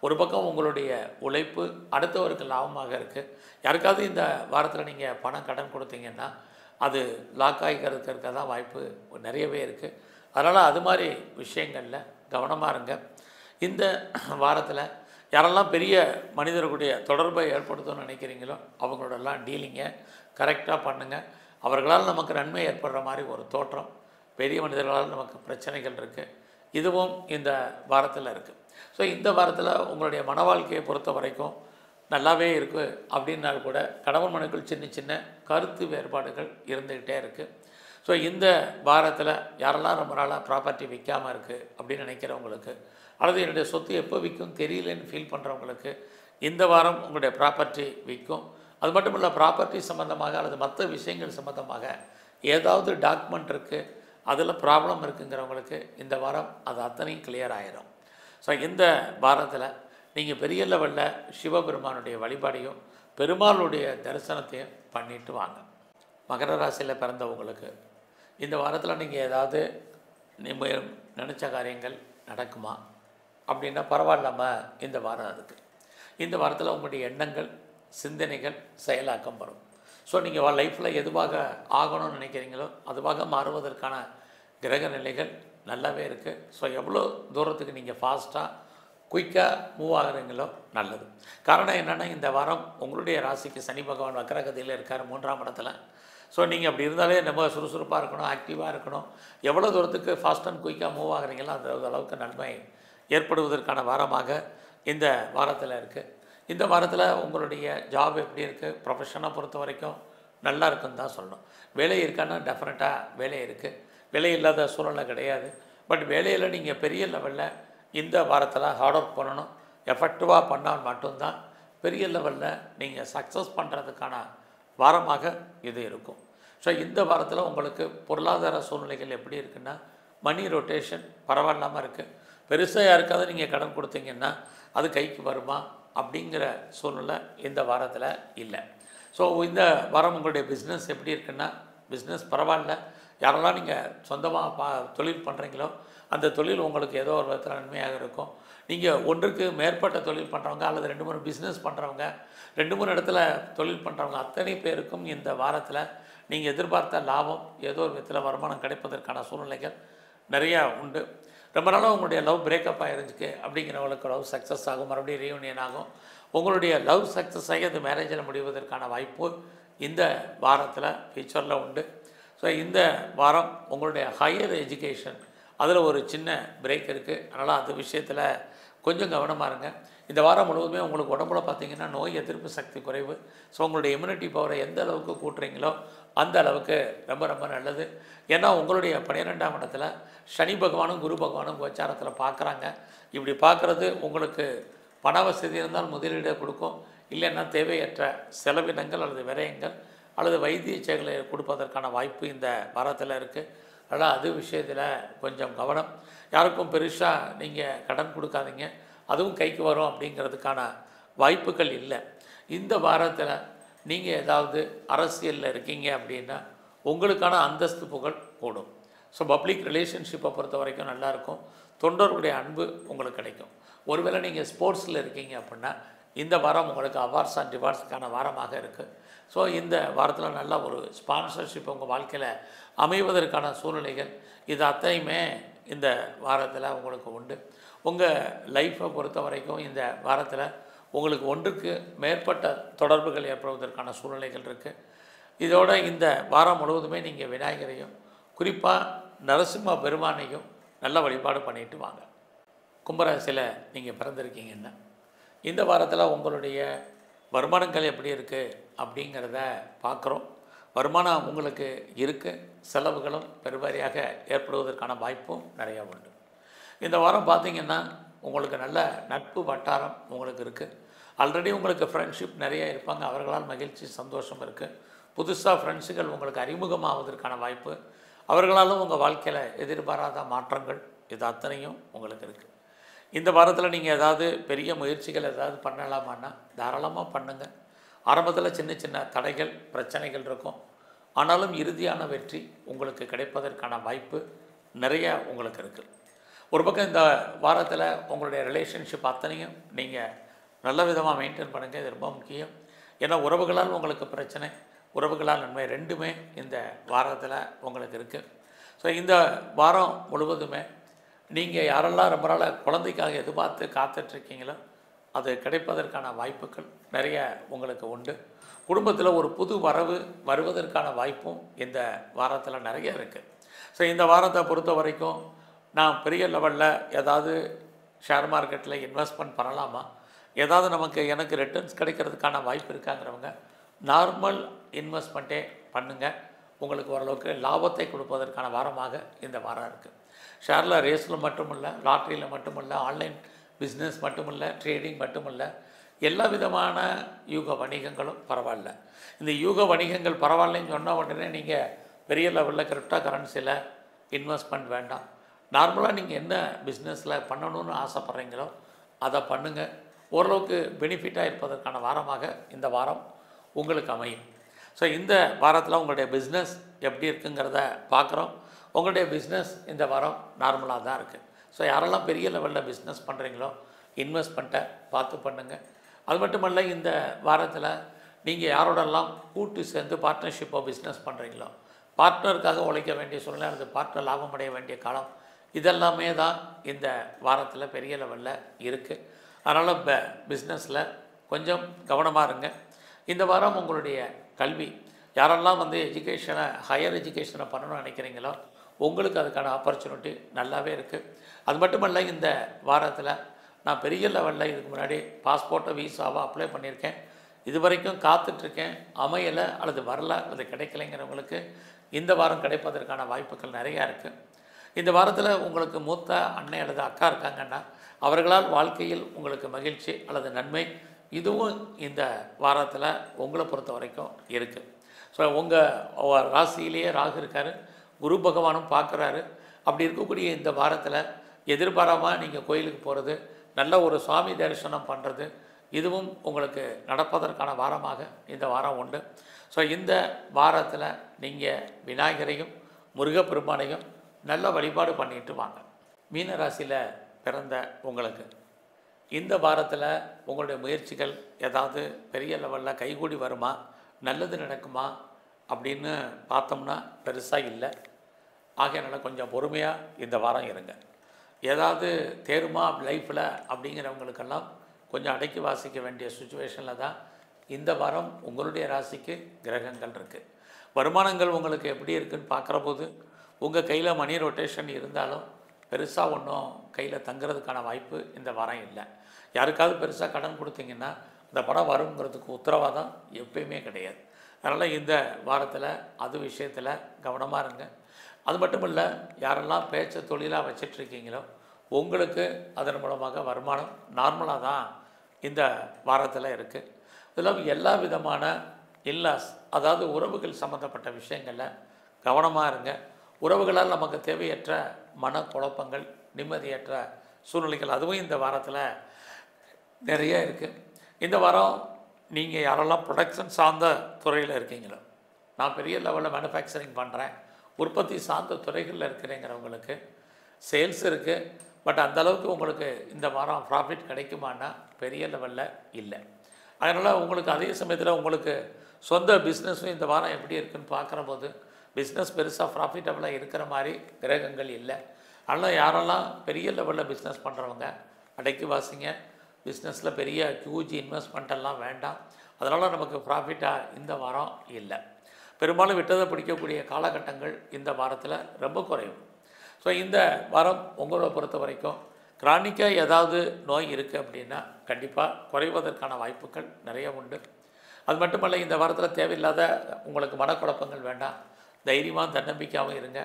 ஒரு பக்கம் உங்களுடைய உழைப்பு அடுத்தவருக்கு லாபமாக இருக்குது. யாருக்காவது இந்த வாரத்தில் நீங்கள் பணம் கடன் கொடுத்தீங்கன்னா அது லாக் ஆகிக்கிறதுக்கு இருக்க தான் வாய்ப்பு நிறையவே இருக்குது. அதனால் அது மாதிரி விஷயங்களில் கவனமாக இருங்க. இந்த வாரத்தில் யாரெல்லாம் பெரிய மனிதர்களுடைய தொடர்பை ஏற்படுத்தணும்னு நினைக்கிறீங்களோ அவங்களோடலாம் டீலிங்கை கரெக்டாக பண்ணுங்கள். அவர்களால் நமக்கு நன்மை ஏற்படுற மாதிரி ஒரு தோற்றம். பெரிய மனிதர்களால் நமக்கு பிரச்சனைகள் இருக்குது. இதுவும் இந்த வாரத்தில் இருக்குது. ஸோ இந்த வாரத்தில் உங்களுடைய மன வாழ்க்கையை பொறுத்த வரைக்கும் நல்லாவே இருக்குது. அப்படின்னால் கூட கணவன் மனைவிக்குள் சின்ன சின்ன கருத்து வேறுபாடுகள் இருந்துக்கிட்டே இருக்குது. ஸோ இந்த வாரத்தில் யாரெல்லாம் ரொம்ப நாளாக ப்ராப்பர்ட்டி விற்காமல் இருக்குது அப்படின்னு நினைக்கிறவங்களுக்கு, அல்லது என்னுடைய சொத்து எப்போ விற்கும் தெரியலன்னு ஃபீல் பண்ணுறவங்களுக்கு இந்த வாரம் உங்களுடைய ப்ராப்பர்ட்டி விற்கும். அது மட்டும் இல்லை, ப்ராப்பர்ட்டி சம்மந்தமாக அல்லது மற்ற விஷயங்கள் சம்மந்தமாக ஏதாவது டாக்குமெண்ட் இருக்குது, அதில் ப்ராப்ளம் இருக்குங்கிறவங்களுக்கு இந்த வாரம் அது அத்தனையும் கிளியர் ஆகிடும். ஸோ இந்த வாரத்தில் நீங்கள் பெரிய லெவலில் சிவபெருமானுடைய வழிபாடையும் பெருமாளுடைய தரிசனத்தையும் பண்ணிட்டு வாங்க. மகர ராசியில் பிறந்தவங்களுக்கு இந்த வாரத்தில் நீங்கள் ஏதாவது நினச்ச காரியங்கள் நடக்குமா அப்படின்னா பரவாயில்லாமல் இந்த வாரம் அதுக்கு. இந்த வாரத்தில் உங்களுடைய எண்ணங்கள் சிந்தனைகள் செயலாக்கம் வரும். ஸோ நீங்கள் லைஃப்பில் எதுவாக ஆகணும்னு நினைக்கிறீங்களோ அதுவாக மாறுவதற்கான கிரக நிலைகள் நல்லாவே இருக்குது. ஸோ எவ்வளோ தூரத்துக்கு நீங்கள் ஃபாஸ்ட்டாக குயிக்காக மூவ் ஆகுறீங்களோ நல்லது. காரணம் என்னென்னா, இந்த வாரம் உங்களுடைய ராசிக்கு சனி பகவான் வக்கரகதியில் இருக்கார் 3ஆம் இடத்துல. ஸோ நீங்கள் அப்படி இருந்தாலே ரொம்ப சுறுசுறுப்பாக இருக்கணும், ஆக்டிவாக இருக்கணும். எவ்வளோ தூரத்துக்கு ஃபாஸ்ட் அண்ட் குயிக்காக மூவ் ஆகுறீங்களோ அந்த அளவுக்கு நன்மை ஏற்படுவதற்கான வாரமாக இந்த வாரத்தில் இருக்குது. இந்த வாரத்தில் உங்களுடைய ஜாப் எப்படி இருக்குது, ப்ரொஃபஷனாக பொறுத்த வரைக்கும் நல்லா இருக்குன்னு தான் சொல்லணும். வேலை இருக்கான்னா டெஃபினட்டாக வேலை இருக்குது. வேலை இல்லாத சூழ்நிலை கிடையாது. பட் வேலையில் நீங்கள் பெரிய லெவலில் இந்த வாரத்தில் ஹார்ட் ஒர்க் பண்ணணும். எஃபெக்டிவாக பண்ணால் மட்டும்தான் பெரிய லெவலில் நீங்கள் சக்ஸஸ் பண்ணுறதுக்கான வாரமாக இது இருக்கும். ஸோ இந்த வாரத்தில் உங்களுக்கு பொருளாதார சூழ்நிலைகள் எப்படி இருக்குன்னா, மணி ரொட்டேஷன் பரவாயில்லாமல் இருக்குது. பெருசாக யாருக்காவது நீங்கள் கடன் கொடுத்தீங்கன்னா அது கைக்கு வருமா அப்படிங்கிற சூழ்நிலை இந்த வாரத்தில் இல்லை. ஸோ இந்த வாரம் உங்களுடைய பிஸ்னஸ் எப்படி இருக்குன்னா, பிஸ்னஸ் பரவாயில்ல. யாரெல்லாம் நீங்கள் சொந்தமாக தொழில் பண்ணுறீங்களோ அந்த தொழில் உங்களுக்கு ஏதோ ஒரு விதத்தில் நன்மையாக இருக்கும். நீங்கள் ஒன்றுக்கு மேற்பட்ட தொழில் பண்ணுறவங்க அல்லது 2-3 பிஸ்னஸ் பண்ணுறவங்க, 2-3 இடத்துல தொழில் பண்ணுறவங்க அத்தனை பேருக்கும் இந்த வாரத்தில் நீங்கள் எதிர்பார்த்த லாபம் ஏதோ ஒரு விதத்தில் வருமானம் கிடைப்பதற்கான சூழ்நிலைகள் நிறையா உண்டு. ரொம்ப நாளாக உங்களுடைய லவ் பிரேக்கப் ஆகிருந்துச்சு அப்படிங்கிறவங்களுக்கு லவ் சக்ஸஸ் ஆகும், மறுபடியும் ரீயூனியன் ஆகும். உங்களுடைய லவ் சக்ஸஸ் ஆகி அது மேரேஜில் முடிவதற்கான வாய்ப்பு இந்த வாரத்தில் ஃபியூச்சரில் உண்டு. ஸோ இந்த வாரம் உங்களுடைய ஹையர் எஜுகேஷன் அதில் ஒரு சின்ன பிரேக் இருக்குது. அதனால் அது விஷயத்தில் கொஞ்சம் கவனமாக இருங்க. இந்த வாரம் முழுவதுமே உங்களுக்கு உடம்புல பார்த்திங்கன்னா நோய் எதிர்ப்பு சக்தி குறைவு. ஸோ உங்களுடைய இம்யூனிட்டி பவரை எந்த அளவுக்கு கூட்டுறீங்களோ அந்த அளவுக்கு ரொம்ப ரொம்ப நல்லது. ஏன்னா உங்களுடைய 12ஆம் இடத்துல சனி பகவானும் குரு பகவானும் கோச்சாரத்தில் பார்க்குறாங்க. இப்படி பார்க்குறது உங்களுக்கு பண வசதி இருந்தால் முதலீடு கொடுக்கும், இல்லைன்னா தேவையற்ற செலவினங்கள் அல்லது விரயங்கள் அல்லது வைத்திய சேவைகளை கொடுப்பதற்கான வாய்ப்பு இந்த வாரத்தில் இருக்குது. அதனால் அது விஷயத்தில் கொஞ்சம் கவனம். யாருக்கும் பெருசாக நீங்கள் கடன் கொடுக்காதீங்க, அதுவும் கைக்கு வரும் அப்படிங்கிறதுக்கான வாய்ப்புகள் இல்லை. இந்த வாரத்தில் நீங்கள் ஏதாவது அரசியலில் இருக்கீங்க அப்படின்னா உங்களுக்கான அந்தஸ்து புகழ் கூடும். ஸோ பப்ளிக் ரிலேஷன்ஷிப்பை பொறுத்த வரைக்கும் நல்லாயிருக்கும். தொண்டர்களுடைய அன்பு உங்களுக்கு கிடைக்கும். ஒருவேளை நீங்கள் ஸ்போர்ட்ஸில் இருக்கீங்க அப்படின்னா இந்த வாரம் உங்களுக்கு அவார்ட்ஸ் அண்ட் ரிவார்ட்ஸுக்கான வாரமாக இருக்குது. ஸோ இந்த வாரத்தில் நல்ல ஒரு ஸ்பான்சர்ஷிப் உங்கள் வாழ்க்கையில் அமைவதற்கான சூழ்நிலைகள் இது அத்தனையுமே இந்த வாரத்தில் உங்களுக்கு உண்டு. உங்கள் லைஃப்பை பொறுத்த வரைக்கும் இந்த வாரத்தில் உங்களுக்கு ஒன்றுக்கு மேற்பட்ட தொடர்புகள் ஏற்படுவதற்கான சூழ்நிலைகள் இருக்குது. இதோட இந்த வாரம் முழுவதுமே நீங்கள் விநாயகரையும் குறிப்பாக நரசிம்ம பெருமானையும் நல்ல வழிபாடு பண்ணிட்டு வாங்க. கும்பராசியில் நீங்கள் பிறந்திருக்கீங்கன்னா இந்த வாரத்தில் உங்களுடைய வருமானங்கள் எப்படி இருக்குது அப்படிங்கிறத பார்க்குறோம். வருமானம் உங்களுக்கு இருக்குது, செலவுகளும் பெருவாரியாக ஏற்படுவதற்கான வாய்ப்பும் நிறையா உண்டு. இந்த வாரம் பார்த்திங்கன்னா உங்களுக்கு நல்ல நட்பு வட்டாரம் உங்களுக்கு இருக்குது. ஆல்ரெடி உங்களுக்கு ஃப்ரெண்ட்ஷிப் நிறைய இருப்பாங்க, அவர்களால் மகிழ்ச்சி சந்தோஷம் இருக்குது. புதுசாக ஃப்ரெண்ட்ஸுகள் உங்களுக்கு அறிமுகமாவதற்கான வாய்ப்பு, அவர்களாலும் உங்கள் வாழ்க்கையில் எதிர்பாராத மாற்றங்கள் இது அத்தனையும் உங்களுக்கு இருக்குது. இந்த வாரத்தில் நீங்கள் ஏதாவது பெரிய முயற்சிகள் ஏதாவது பண்ணலாமான்னா தாராளமாக பண்ணுங்கள். ஆரம்பத்தில் சின்ன சின்ன தடைகள் பிரச்சனைகள் இருக்கும், ஆனாலும் இறுதியான வெற்றி உங்களுக்கு கிடைப்பதற்கான வாய்ப்பு நிறையா உங்களுக்கு இருக்குது. ஒரு பக்கம் இந்த வாரத்தில் உங்களுடைய ரிலேஷன்ஷிப் அத்தனையும் நீங்கள் நல்ல விதமாக மெயின்டைன் பண்ணுங்கள். இது ரொம்ப முக்கியம். ஏன்னா உறவுகளால் உங்களுக்கு பிரச்சனை, உறவுகளால் நன்மை ரெண்டுமே இந்த வாரத்தில் உங்களுக்கு இருக்குது. ஸோ இந்த வாரம் முழுவதுமே நீங்கள் யாரெல்லாம் ரொம்ப நாளாக குழந்தைக்காக எதிர்பார்த்து காத்துட்ருக்கீங்களோ அது கிடைப்பதற்கான வாய்ப்புகள் நிறைய உங்களுக்கு உண்டு. குடும்பத்தில் ஒரு புது வரவு வருவதற்கான வாய்ப்பும் இந்த வாரத்தில் நிறைய இருக்குது. ஸோ இந்த வாரத்தை பொறுத்த வரைக்கும் நான் பெரிய லெவலில் ஏதாவது ஷேர் மார்க்கெட்டில் இன்வெஸ்ட்மெண்ட் பண்ணலாமா, ஏதாவது எனக்கு ரிட்டர்ன்ஸ் கிடைக்கிறதுக்கான வாய்ப்பு இருக்காங்கிறவங்க நார்மல் இன்வெஸ்ட்மெண்ட்டே பண்ணுங்கள். உங்களுக்கு ஓரளவுக்கு லாபத்தை கொடுப்பதற்கான வாரமாக இந்த வாரம் இருக்குது. ஷேரில் ரேஸில் மட்டுமில்லை, லாட்ரியில் மட்டுமில்லை, ஆன்லைன் பிஸ்னஸ் மட்டுமில்லை, ட்ரேடிங் மட்டுமில்லை, எல்லா விதமான யூக வணிகங்களும் பரவாயில்ல. இந்த யூக வணிகங்கள் பரவாயில்லைன்னு சொன்ன உடனே நீங்கள் பெரிய லெவலில் கிரிப்டோ கரன்சியில் இன்வெஸ்ட்மெண்ட் வேண்டாம். நார்மலாக நீங்கள் என்ன பிஸ்னஸில் பண்ணணும்னு ஆசைப்பட்றீங்களோ அதை பண்ணுங்கள். ஓரளவுக்கு பெனிஃபிட்டாக இருப்பதற்கான வாரமாக இந்த வாரம் உங்களுக்கு அமையும். ஸோ இந்த வாரத்தில் உங்களுடைய பிஸ்னஸ் எப்படி இருக்குங்கிறத பார்க்குறோம். உங்களுடைய பிஸ்னஸ் இந்த வாரம் நார்மலாக தான் இருக்குது. ஸோ யாரெல்லாம் பெரிய லெவலில் பிஸ்னஸ் பண்ணுறீங்களோ இன்வெஸ்ட்மெண்ட்டை பார்த்து பண்ணுங்கள். அது மட்டுமல்ல, இந்த வாரத்தில் நீங்கள் யாரோடெல்லாம் கூட்டு சேர்ந்து பார்ட்னர்ஷிப்போ பிஸ்னஸ் பண்ணுறீங்களோ, பார்ட்னருக்காக உழைக்க வேண்டிய சூழ்நிலை, அல்லது பார்ட்னர் லாபம் அடைய வேண்டிய காலம், இதெல்லாமே தான் இந்த வாரத்தில் பெரிய லெவலில் இருக்குது. அதனால் பிஸ்னஸில் கொஞ்சம் கவனமாக இருங்க. இந்த வாரம் உங்களுடைய கல்வி, யாரெல்லாம் எஜுகேஷனை ஹையர் எஜுகேஷனை பண்ணணும்னு நினைக்கிறீங்களோ உங்களுக்கு அதுக்கான ஆப்பர்ச்சுனிட்டி நல்லாவே இருக்குது. அது மட்டுமல்ல, இந்த வாரத்தில் நான் பெரிய லெவலில் இதுக்கு முன்னாடி பாஸ்போர்ட்டை விசாவை அப்ளை பண்ணியிருக்கேன், இது வரைக்கும் காத்துட்ருக்கேன், அமையலை அல்லது வரல அல்லது கிடைக்கலைங்கிறவங்களுக்கு இந்த வாரம் கிடைப்பதற்கான வாய்ப்புகள் நிறையா இருக்குது. இந்த வாரத்தில் உங்களுக்கு மூத்த அன்னை அல்லது அக்கா இருக்காங்கன்னா அவர்களால் வாழ்க்கையில் உங்களுக்கு மகிழ்ச்சி அல்லது நன்மை, இதுவும் இந்த வாரத்தில் உங்களை பொறுத்த வரைக்கும் இருக்குது. ஸோ உங்கள் ராசியிலேயே ராகு இருக்கார், குரு பகவானும் பார்க்குறாரு. அப்படி இருக்கக்கூடிய இந்த வாரத்தில் எதிர்பாராமல் நீங்கள் கோயிலுக்கு போகிறது, நல்ல ஒரு சுவாமி தரிசனம் பண்ணுறது, இதுவும் உங்களுக்கு நடப்பதற்கான வாரமாக இந்த வாரம் உண்டு. ஸோ இந்த வாரத்தில் நீங்கள் விநாயகரையும் முருகப்பெருமானையும் நல்ல வழிபாடு பண்ணிட்டு வாங்க. மீன ராசியில் பிறந்த உங்களுக்கு இந்த வாரத்தில் உங்களுடைய முயற்சிகள் ஏதாவது பெரிய லெவலில் கைகூடி வருமா, நல்லது நடக்குமா அப்படின்னு பார்த்தோம்னா பெருசாக இல்லை. ஆகையனால கொஞ்சம் பொறுமையாக இந்த வாரம் இருங்க. ஏதாவது தேருமா லைஃப்பில் அப்படிங்கிறவங்களுக்கெல்லாம் கொஞ்சம் அடக்கி வாசிக்க வேண்டிய சுச்சுவேஷனில் தான் இந்த வாரம் உங்களுடைய ராசிக்கு கிரகங்கள் இருக்குது. வருமானங்கள் உங்களுக்கு எப்படி இருக்குதுன்னு பார்க்குற போது உங்கள் கையில் மணி ரொட்டேஷன் இருந்தாலும் பெருசாக ஒன்றும் கையில் தங்குறதுக்கான வாய்ப்பு இந்த வாரம் இல்லை. யாருக்காவது பெருசாக கடன் கொடுத்தீங்கன்னா அந்த பணம் வருங்கிறதுக்கு உத்தரவாதம் எப்பயுமே கிடையாது. அதனால் இந்த வாரத்தில் அது விஷயத்தில் கவனமாக இருங்க. அது மட்டும் இல்லை, யாரெல்லாம் பேச்சை தொழிலாக வச்சிட்ருக்கீங்களோ உங்களுக்கு அதன் மூலமாக வருமானம் நார்மலாக தான் இந்த வாரத்தில் இருக்குது. இதெல்லாம் எல்லா விதமான இல்லாஸ், அதாவது உறவுகள் சம்மந்தப்பட்ட விஷயங்களில் கவனமாக இருங்க. உறவுகளால் நமக்கு தேவையற்ற மனக்குழப்பங்கள், நிம்மதியற்ற சூழ்நிலைகள் அதுவும் இந்த வாரத்தில் நிறைய இருக்குது. இந்த வாரம் நீங்கள் யாரெல்லாம் ப்ரொடக்ஷன் சார்ந்த துறையில் இருக்கீங்களோ, நான் பெரிய லெவலில் மேனுஃபேக்சரிங் பண்ணுறேன், உற்பத்தி சார்ந்த துறைகளில் இருக்கிறேங்கிறவங்களுக்கு சேல்ஸ் இருக்குது. பட் அந்தளவுக்கு உங்களுக்கு இந்த வாரம் ப்ராஃபிட் கிடைக்குமான்னா பெரிய லெவலில் இல்லை. அதனால் உங்களுக்கு அதே சமயத்தில் உங்களுக்கு சொந்த பிஸ்னஸும் இந்த வாரம் எப்படி இருக்குதுன்னு பார்க்குற போது பிஸ்னஸ் பெருசாக ப்ராஃபிட்டபுளாக இருக்கிற மாதிரி கிரகங்கள் இல்லை. அதனால் யாரெல்லாம் பெரிய லெவலில் பிஸ்னஸ் பண்ணுறவங்க அடக்கி வாசிங்க. பிஸ்னஸில் பெரிய ஹியூஜ் இன்வெஸ்ட்மெண்ட்டெல்லாம் வேண்டாம். அதனால் நமக்கு ப்ராஃபிட்டாக இந்த வாரம் இல்லை. பெரும்பாலும் விட்டதை பிடிக்கக்கூடிய காலகட்டங்கள் இந்த வாரத்தில் ரொம்ப குறைவு. ஸோ இந்த வாரம் உங்களை பொறுத்த வரைக்கும் கிரானிக்காக ஏதாவது நோய் இருக்குது அப்படின்னா கண்டிப்பாக குறைவதற்கான வாய்ப்புகள் நிறைய உண்டு. அது மட்டுமல்ல, இந்த வாரத்தில் தேவையில்லாத உங்களுக்கு மனக்குழப்பங்கள் வேண்டாம். தைரியமாக தன்னம்பிக்கையாகவும் இருங்க.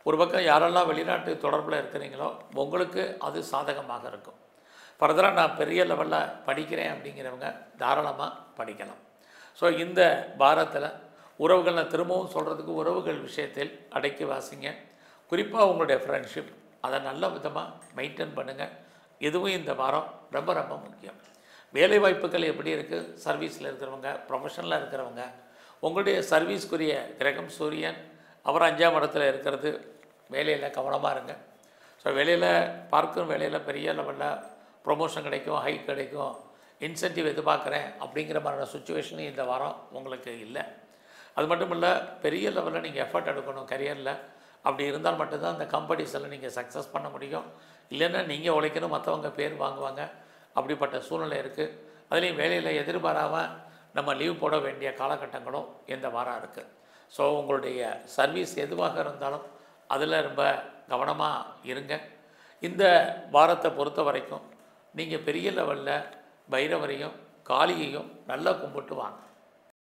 ஒரு பக்கம் யாரெல்லாம் வெளிநாட்டு தொடர்பில் இருக்கிறீங்களோ உங்களுக்கு அது சாதகமாக இருக்கும். ஃபர்தராக நான் பெரிய லெவலில் படிக்கிறேன் அப்படிங்கிறவங்க தாராளமாக படிக்கலாம். ஸோ இந்த வாரத்தில் உறவுகள், நான் திரும்பவும் சொல்கிறதுக்கு, உறவுகள் விஷயத்தில் அடக்கி வாசிங்க. குறிப்பாக உங்களுடைய ஃப்ரெண்ட்ஷிப் அதை நல்ல விதமாக மெயின்டைன் பண்ணுங்கள். இதுவும் இந்த வாரம் ரொம்ப ரொம்ப முக்கியம். வேலை வாய்ப்புகள் எப்படி இருக்குது, சர்வீஸில் இருக்கிறவங்க, ப்ரொஃபஷனில் இருக்கிறவங்க, உங்களுடைய சர்வீஸ்க்குரிய கிரகம் சூரியன், அவர் 5ஆம் இடத்துல இருக்கிறது, வேலையில் கவனமாக இருங்க. ஸோ வேலையில் பார்க்கும் வேலையில் பெரிய லெவலில் ப்ரொமோஷன் கிடைக்கும், ஹைக் கிடைக்கும், இன்சென்டிவ் எதிர்பார்க்குறேன் அப்படிங்கிற மாதிரியான சுச்சுவேஷனும் இந்த வாரம் உங்களுக்கு இல்லை. அது மட்டும் இல்லை, பெரிய லெவலில் நீங்கள் எஃபர்ட் எடுக்கணும் கரியரில். அப்படி இருந்தால் மட்டும்தான் அந்த கம்பெனிஸ் எல்லாம் நீங்கள் சக்ஸஸ் பண்ண முடியும். இல்லைன்னா நீங்கள் உழைக்கணும், மற்றவங்க பேர் வாங்குவாங்க. அப்படிப்பட்ட சூழ்நிலை இருக்குது. அதுலேயும் வேலையில் எதிர்பாராமல் நம்ம லீவ் போட வேண்டிய காலகட்டங்களும் இந்த வாரம் இருக்குது. ஸோ உங்களுடைய சர்வீஸ் எதுவாக இருந்தாலும் அதில் ரொம்ப கவனமாக இருங்க. இந்த வாரத்தை பொறுத்த வரைக்கும் நீங்கள் பெரிய லெவலில் பைரவரையும் காளியையும் நல்லா கும்பிட்டு வாங்க.